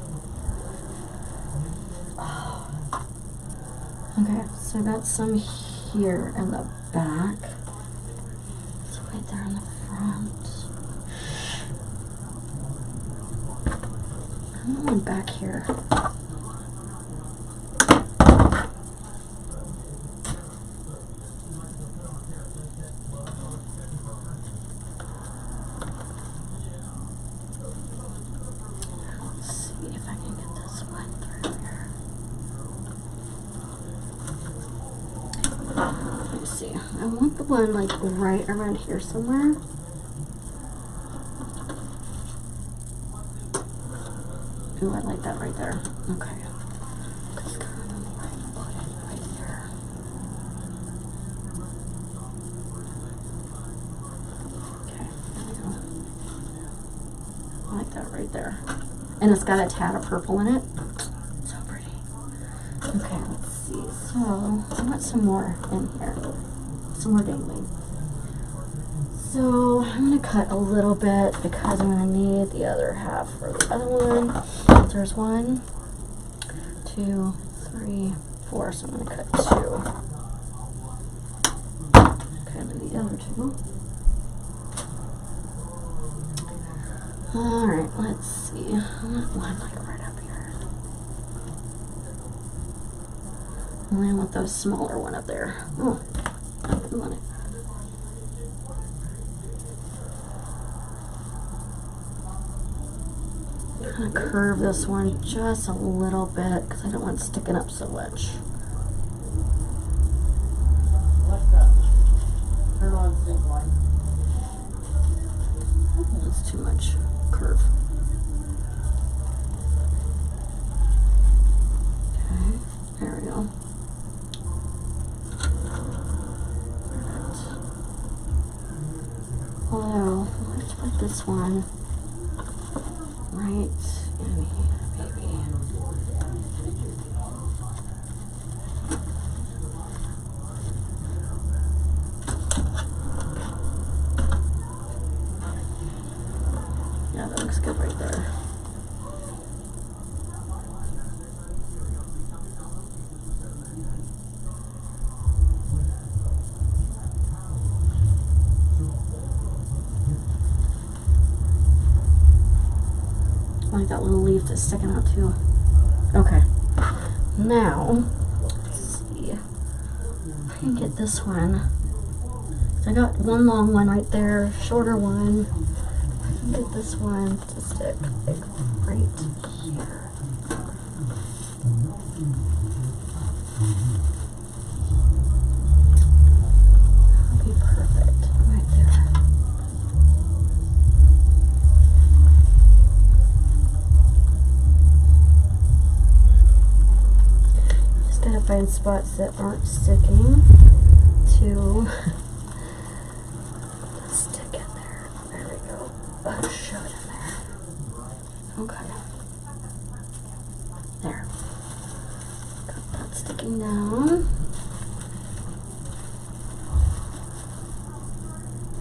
Oh. Okay, so I got some here in the back. It's right there in the front. And one back here. Let's see if I can get this one through here. Let me see. I want the one like right around here somewhere. Ooh, I like that right there. Okay. Just kind of like put it right there. Okay, there we go. I like that right there. And it's got a tad of purple in it. So pretty. Okay, let's see. So, I want some more in here. Some more dangling. So, I'm going to cut a little bit because I'm going to need the other half for the other one. So there's 1, 2, 3, 4. So I'm going to cut 2. Okay, and then the other 2. Alright, let's see. I want one like right up here. And I want the smaller one up there. Oh, I want it. I'm gonna curve this one just a little bit because I don't want it sticking up so much. Turn on sync light. That's too much curve. Okay, there we go. Perfect. Although, let's put this one right in here, baby. good right there. I like that little leaf that's sticking out too. Okay. Now, let's see. I can get this one. I got one long one right there, shorter one. I can get this one to stick like right here. That'll be perfect right there. Just gotta find spots that aren't sticking to stick in there. There we go. Shove it in there. Okay. There. Got that sticking down.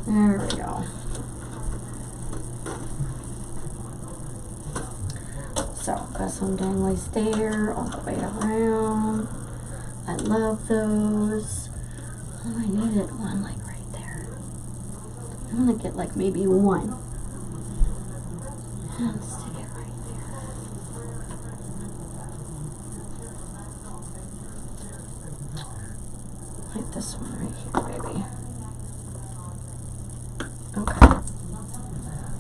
There we go. So, got some danglies there all the way around. I love those. Oh, I needed one like right there. I'm gonna get like maybe one. And stick it right there. Like this one right here, maybe. Okay.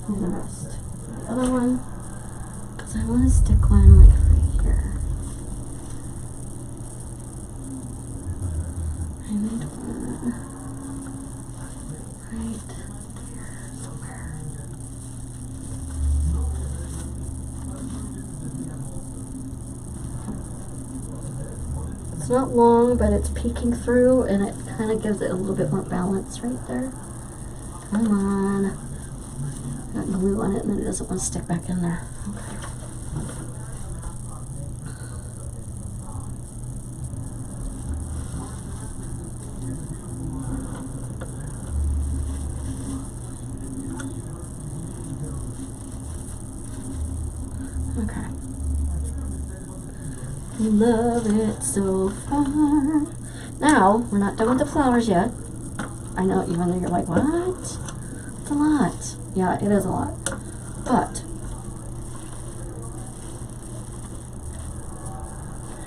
And the rest. The other one, because I want to stick one like right here. I need one right here somewhere. It's not long, but it's peeking through, and it kind of gives it a little bit more balance right there. Come on. Got glue on it, and then it doesn't want to stick back in there. Okay. Okay. Love it so far. Now, we're not done with the flowers yet. I know, even though you're like, what? It's a lot. Yeah, it is a lot. But,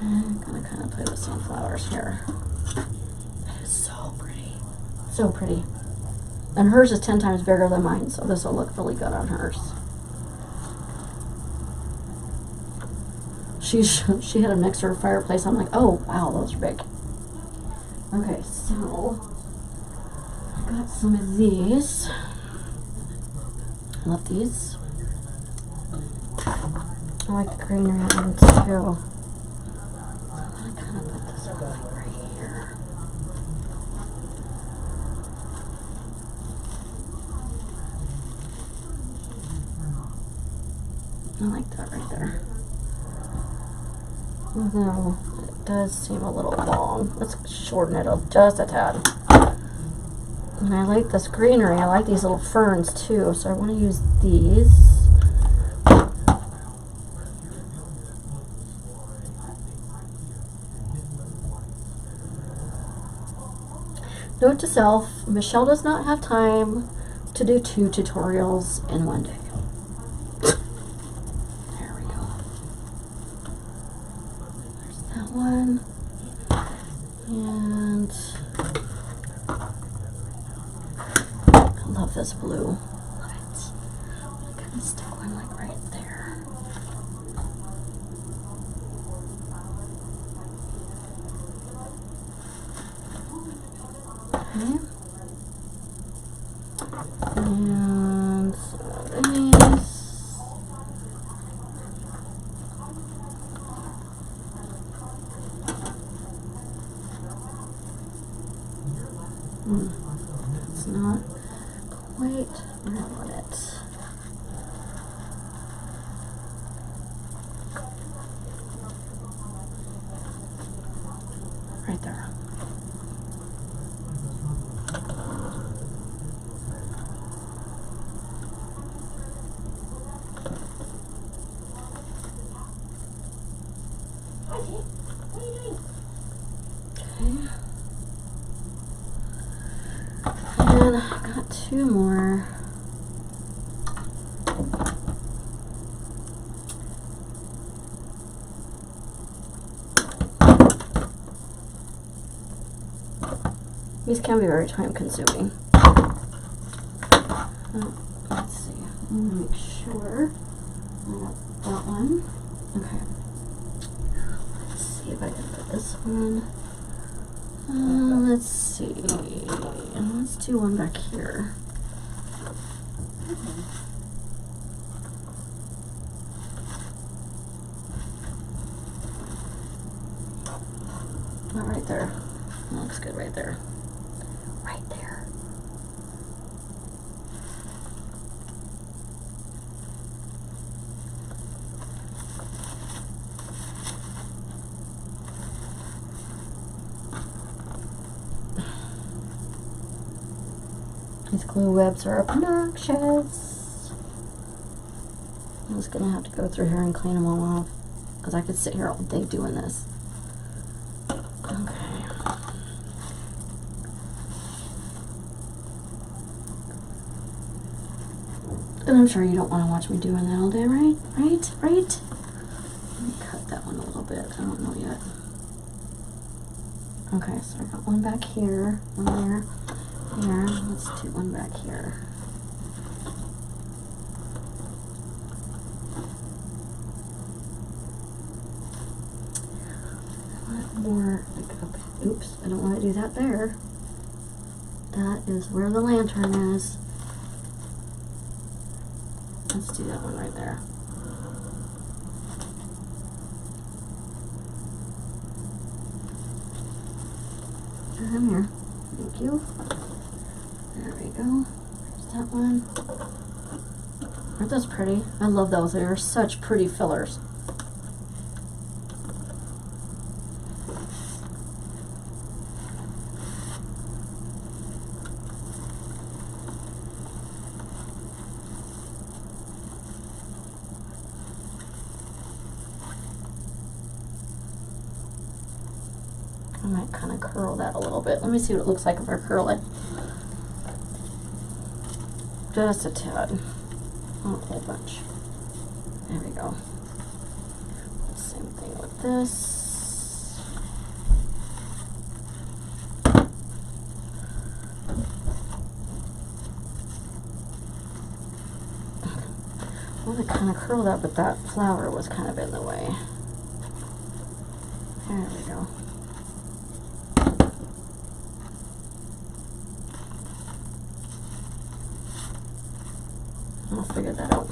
I'm gonna kind of play with some flowers here. It is so pretty. So pretty. And hers is 10 times bigger than mine, so this will look really good on hers. She had them next to her fireplace. I'm like, oh, wow, those are big. Okay, so I got some of these. I love these. I like the greenery on them too. So I'm going to kind of put this one like right here. I like that right there. Although it does seem a little long. Let's shorten it up just a tad. And I like this greenery. I like these little ferns too, so I want to use these. Note to self, Michelle does not have time to do 2 tutorials in one day. There we go. There's that one. And I love this blue. Love it. I'm gonna stick one like right there. Okay. And some of these. It's not quite where I want it. Right there. 2 more. These can be very time consuming. Let's see. I'm gonna make sure I got that one. Okay. Let's see if I can put this one. Let's see. Let's do one back here. Not right there. That looks good right there. Right there. These glue webs are obnoxious. I'm just gonna have to go through here and clean them all off because I could sit here all day doing this. Okay. And I'm sure you don't want to watch me doing that all day, right? Right? Let me cut that one a little bit. I don't know yet. Okay, so I got one back here, one there, here. Let's do one back here. More like up. Oops, I don't want to do that there. That is where the lantern is. Let's do that one right there. I'm here. Thank you. There we go. There's that one. Aren't those pretty? I love those. They are such pretty fillers. I might kind of curl that a little bit. Let me see what it looks like if I curl it. Just a tad. Not a whole bunch. There we go. Same thing with this. I want to kind of curl that, but that flower was kind of in the way. There we go. I'll figure that out.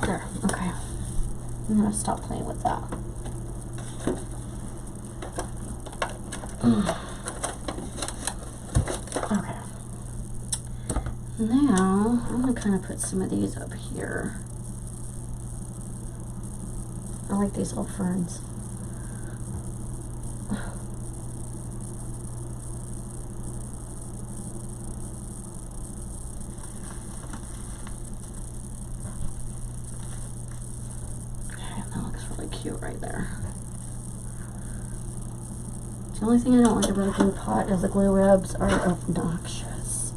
There, okay. I'm gonna stop playing with that. Okay. Now, I'm gonna kind of put some of these up here. I like these little ferns. Cute right there. The only thing I don't like about a glue pot is the glue webs are obnoxious.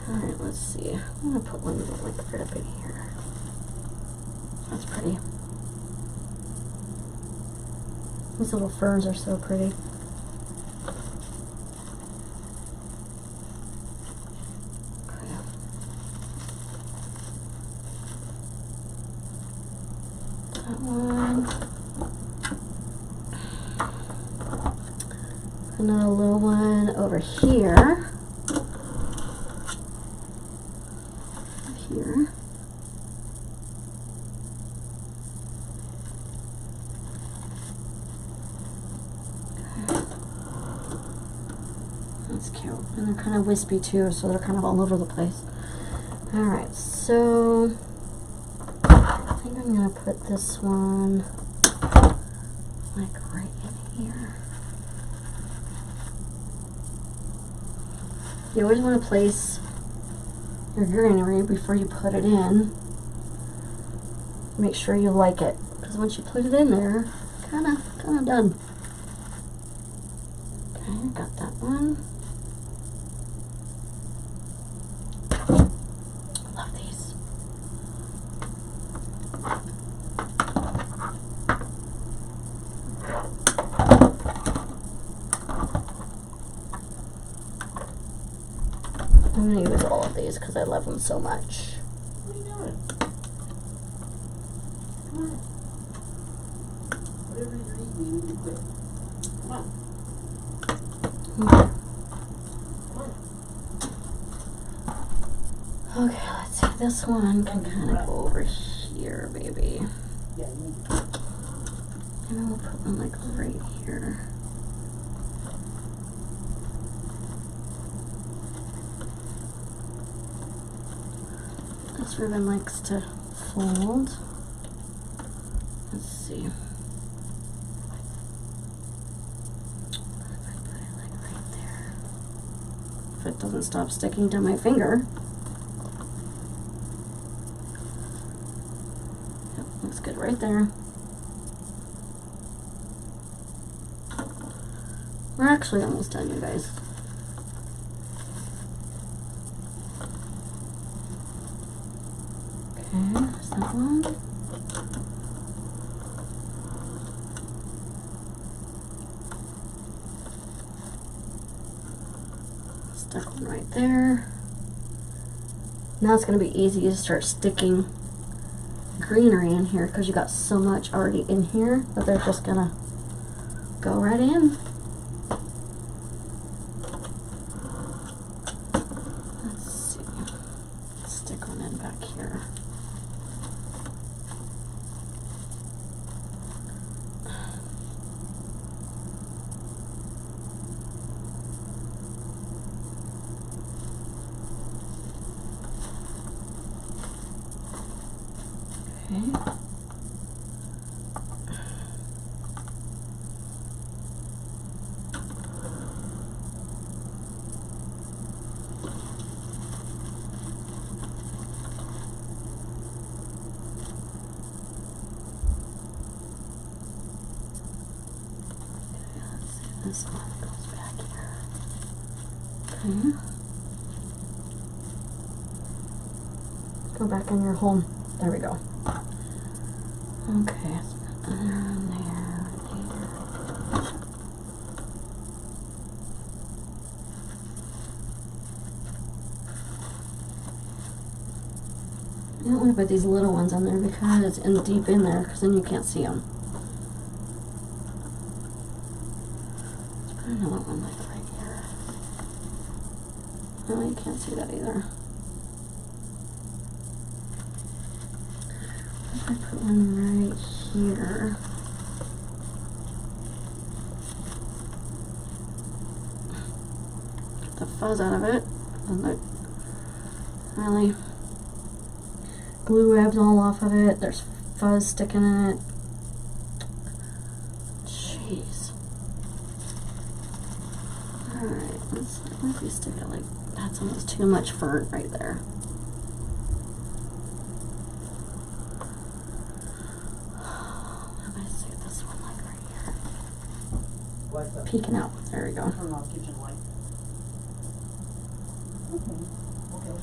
Alright, let's see. I'm gonna put one like right up in here. That's pretty. These little ferns are so pretty. Another little one over here. Here. Okay. That's cute. And they're kind of wispy too, so they're kind of all over the place. Alright, so I think I'm going to put this one like right in here. You always want to place your greenery before you put it in. Make sure you like it, because once you put it in there, kind of done. Okay, got that one. Love these. I'm gonna use all of these because I love them so much. What are you doing? Come on. Whatever you're eating, you need to quit. Come on. Come on. Okay, let's see. This one can kind of go over here, maybe. Yeah, you need to. And then we'll put one like right here. This ribbon likes to fold. Let's see. If I put it like right there. If it doesn't stop sticking to my finger. Yep, looks good right there. We're actually almost done, you guys. Okay, there's that one. Stuck one right there. Now it's going to be easy to start sticking greenery in here because you got so much already in here that they're just going to go right in. Let's see. Stick one in back here. Okay. This one goes back here. Okay. Go back in your home. There we go. Okay, so put that on there, there. I don't want to put these little ones on there because it's deep in there, because then you can't see them. Let's put another one like right here. Oh, you can't see that either. I put one right here. Get the fuzz out of it. And the really glue webs all off of it. There's fuzz sticking in it. Jeez. Alright, let's see, stick it like that's almost too much fern right there. Peeking out. There we go. Turn off kitchen light. Okay. Okay. Okay.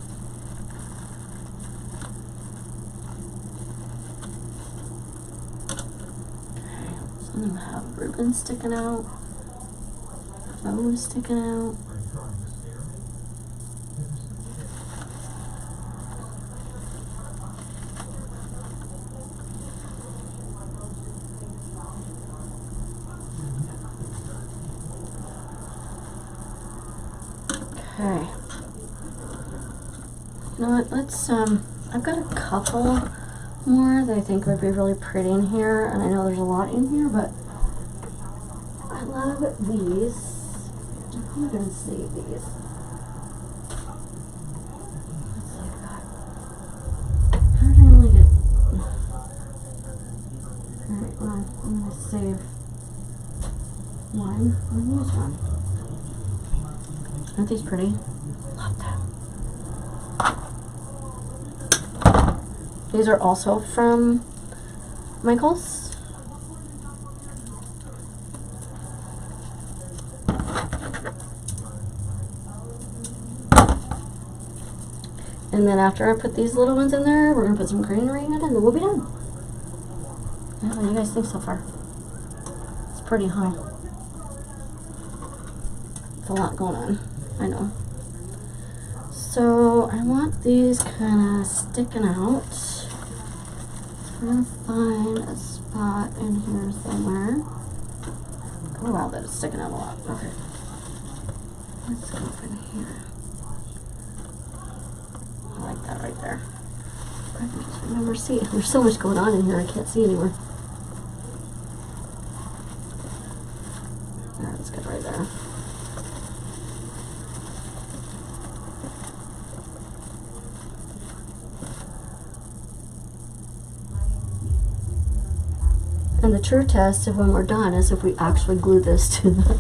So I'm gonna have ribbons sticking out. Bows sticking out. Okay. You know what, let's, I've got a couple more that I think would be really pretty in here, and I know there's a lot in here, but I love these. I'm gonna save these. Let's see, I've got, how did I only get, alright, well, I'm gonna save one and use one. Aren't these pretty? Love them. These are also from Michaels. And then after I put these little ones in there, we're gonna put some greenery in it, and then we'll be done. Yeah, what do you guys think so far? It's pretty high. It's a lot going on, I know. So I want these kind of sticking out. So we're gonna find a spot in here somewhere. Oh wow, that is sticking out a lot. Okay. Let's go up in here. I like that right there. I can just remember see. There's so much going on in here I can't see anywhere. Yeah, that's good right there. And the true test of when we're done is if we actually glue this to the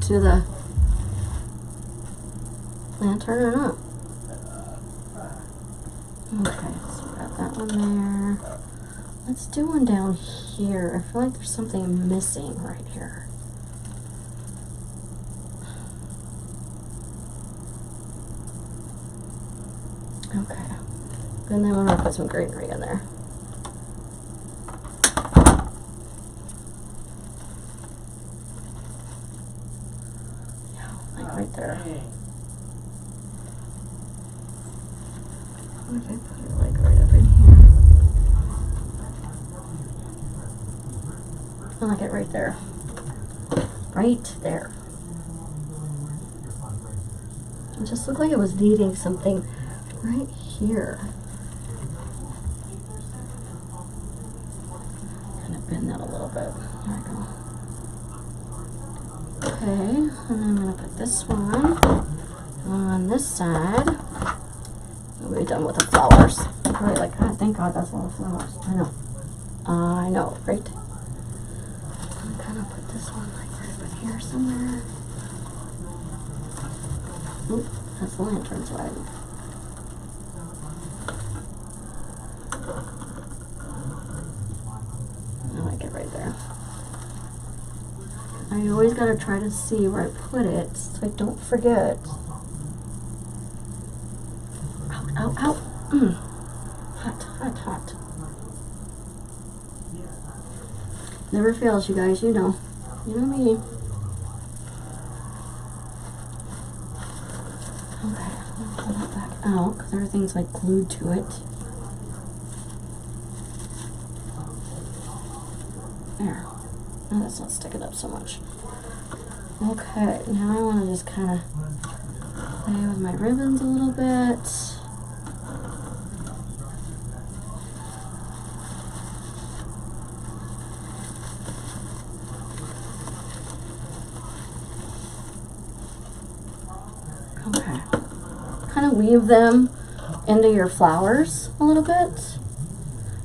to the lantern or not. Okay, so we got that one there. Let's do one down here. I feel like there's something missing right here. Okay. And then we're gonna put some greenery in there. Right there. What if I put it like right up in here? I like it right there. Right there. It just looked like it was needing something right here. Kind of bend that a little bit. There we go. Okay, and then I'm going to put this one on this side. We'll be done with the flowers. Right, like, God, thank God that's a lot of flowers. I know. I know, right? I'm going to put this one like right over here somewhere. Oop, that's the lantern side. I like it right there. I always gotta try to see where I put it so I don't forget. Ow, ow, ow. Hot, hot, hot. Never fails, you guys, you know. You know me. Okay, I'm gonna pull that back out because everything's like glued to it. There. Oh, that's not sticking up so much. Okay, now I want to just kind of play with my ribbons a little bit. Okay. Kind of weave them into your flowers a little bit.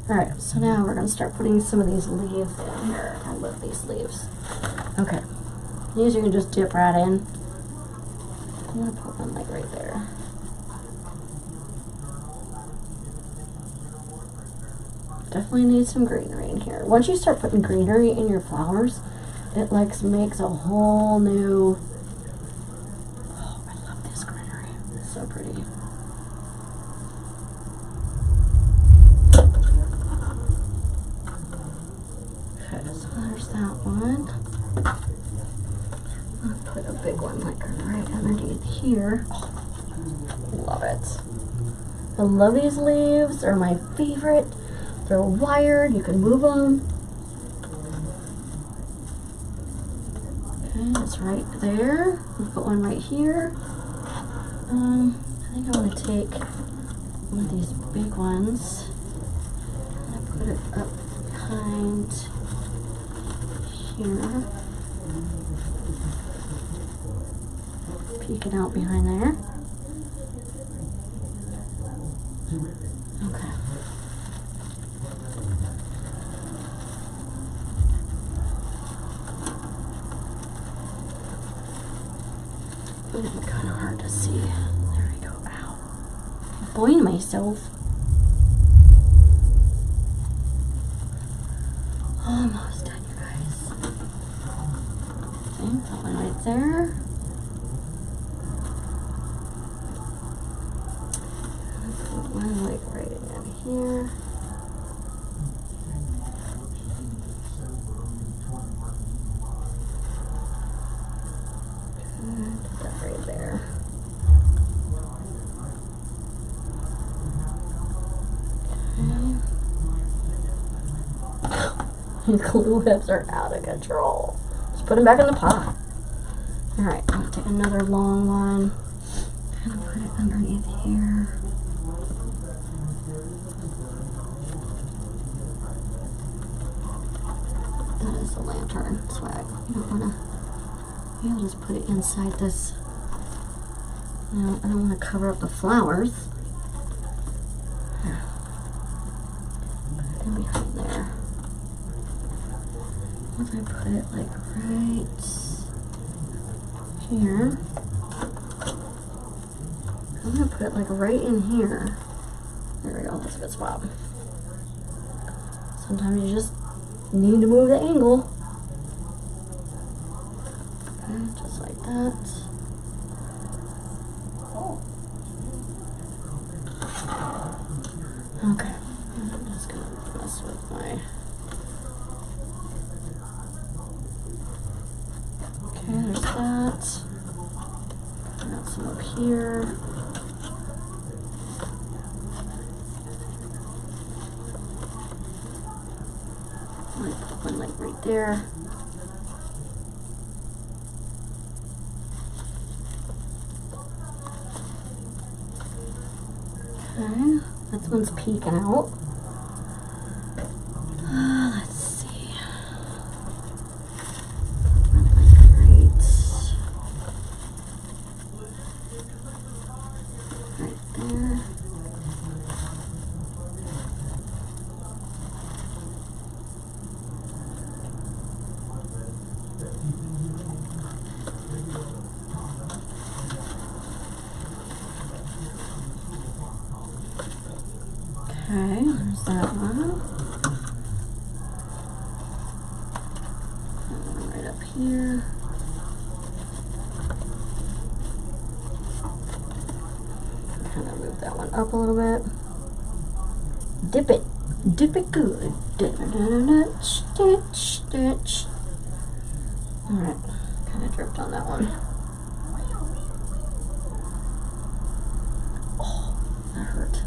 Alright, so now we're going to start putting some of these leaves in here. I love these leaves. Okay. These you can just dip right in. I'm going to put one like right there. Definitely need some greenery in here. Once you start putting greenery in your flowers, it like makes a whole new... Oh, I love this greenery. It's so pretty. That one. I'll put a big one like right underneath here. Oh, love it. I love these leaves. They're my favorite. They're wired. You can move them. Okay, that's right there. I'll put one right here. I think I want to take one of these big ones and put it up behind here. Peeking out behind there. Okay. It's kind of hard to see. There we go. Ow. find myself. Almost done, you guys. Okay, that one right there. Put one like right in here. And put that right there. Okay. These glue webs are out of control. Just put them back in the pot. Alright, I'm gonna take another long one and put it underneath here. That is the lantern swag. You don't wanna, maybe I'll just put it inside this. No, I don't wanna cover up the flowers. Here. Put it in behind there. What if I put it like right here? I'm gonna put it like right in here. There we go, that's a good spot. Sometimes you just need to move the angle. Okay, just like that. Okay, I'm just gonna mess with my. Okay, there's that. Got some up here. Might put one like right there. Okay, that one's peeking out. Let's see. Put one like right there. Okay, there's that one. And one right up here. Kind of move that one up a little bit. Dip it good. Stitch, stitch. Alright, kind of dripped on that one. Oh, that hurt.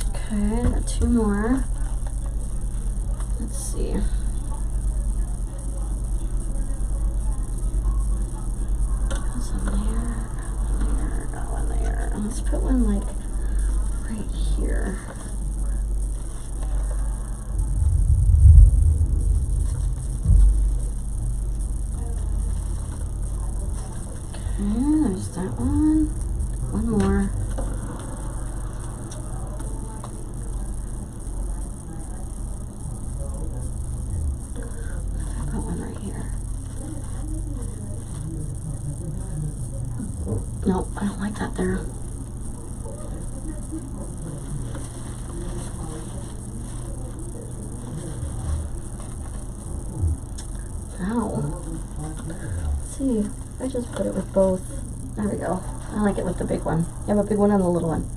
Okay, got two more. Let's see. Got one there. Let's put one like right here. Okay, there's that one. One more. Put one right here. Nope, I don't like that there. Ow. Let's see, I just put it with both. There we go. I like it with the big one. You have a big one and a little one.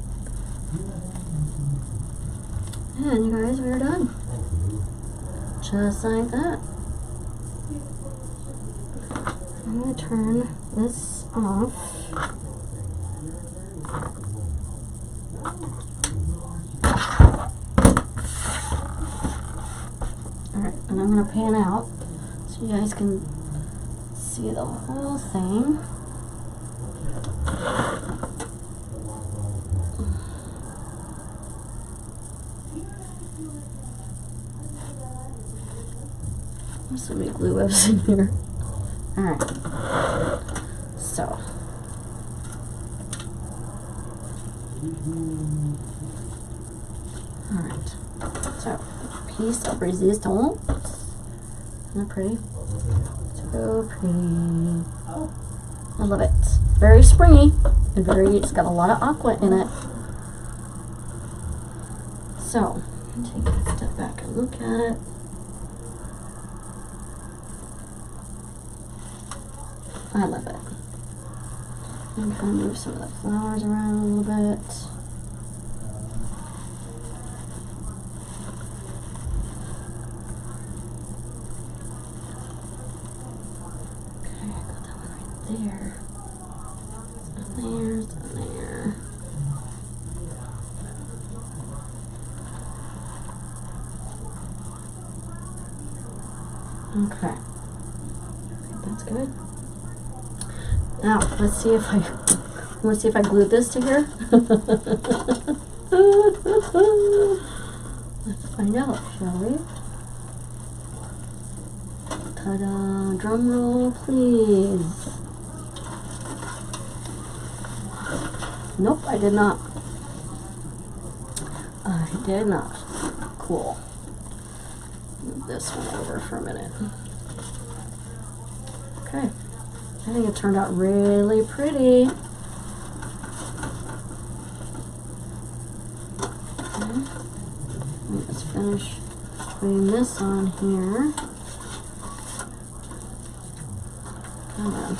And you guys, we're done. Just like that. I'm gonna turn this off. Alright, and I'm gonna pan out so you guys can see the whole thing. There's so many glue webs in here. Alright, so alright, so piece of resistance. Isn't that pretty? So pretty. Oh, I love it. Very springy and it's got a lot of aqua in it. So, take a step back and look at it. I love it. And kind of move some of the flowers around a little bit. Okay, I got that one right there. There's and there. Okay. I think that's good. Now, let's see if I glued this to here. Let's find out, shall we? Ta-da! Drum roll, please. Nope, I did not. I did not. Cool. Move this one over for a minute. Okay. I think it turned out really pretty. Okay. Let's finish putting this on here. Come on.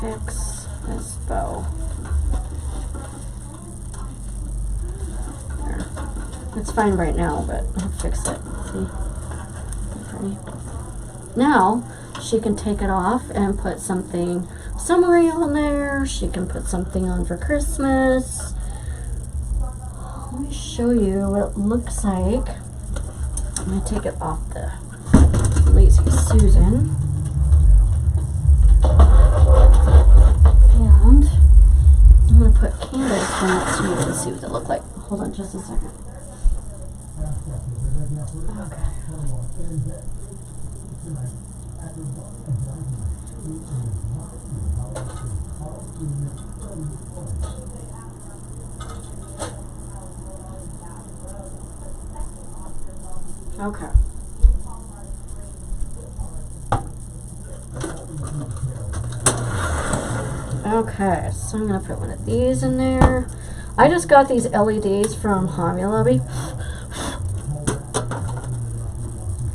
Fix this bow. There. It's fine right now, but I'll fix it. See? Pretty. Now she can take it off and put something summery on there. She can put something on for Christmas. Let me show you what it looks like. I'm gonna take it off the Lazy Susan. And I'm going to put candles on it so you can see what they look like. Hold on just a second. Okay. Okay. Okay, so I'm going to put one of these in there. I just got these LEDs from Hobby Lobby.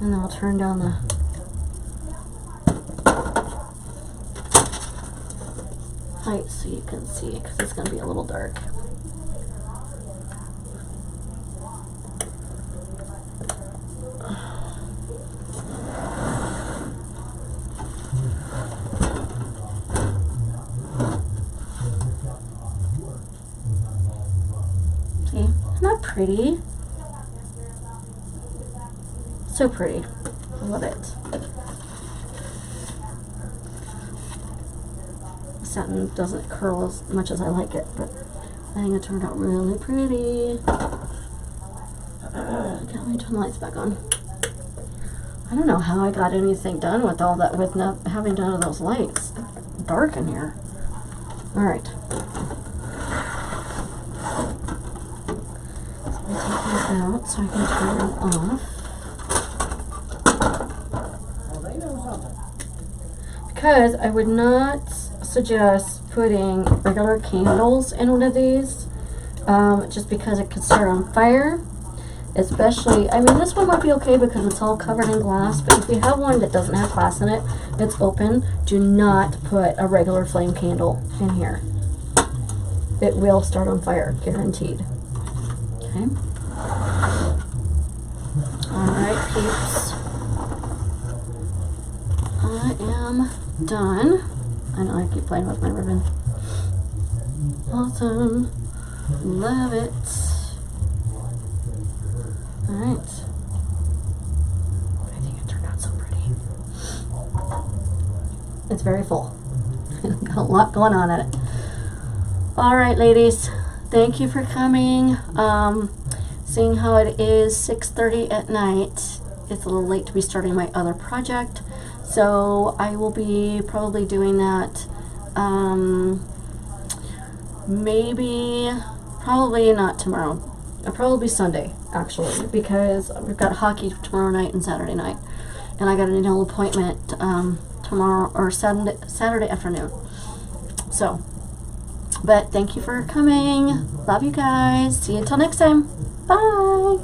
And then I'll turn down the height so you can see, because it's going to be a little dark. Not pretty. So pretty. I love it. The satin doesn't curl as much as I like it, but I think it turned out really pretty. Can't wait to turn the lights back on. I don't know how I got anything done with all that, with not having none of those lights. It's dark in here. All right. Out so I can turn them off. well, they know something. Because I would not suggest putting regular candles in one of these, just because it could start on fire. Especially, I mean, this one might be okay because it's all covered in glass, but if you have one that doesn't have glass in it, it's open, do not put a regular flame candle in here. It will start on fire, guaranteed. Okay. Alright, peeps. I am done. I know I keep playing with my ribbon. Awesome. Love it. Alright. I think it turned out so pretty. It's very full. Got a lot going on in it. Alright, ladies. Thank you for coming. Seeing how it is 6:30 at night, it's a little late to be starting my other project. So I will be probably doing that probably not tomorrow. It'll probably be Sunday, actually, because we've got hockey tomorrow night and Saturday night. And I got an annual appointment tomorrow or Saturday afternoon. So, but thank you for coming. Love you guys. See you until next time. Bye.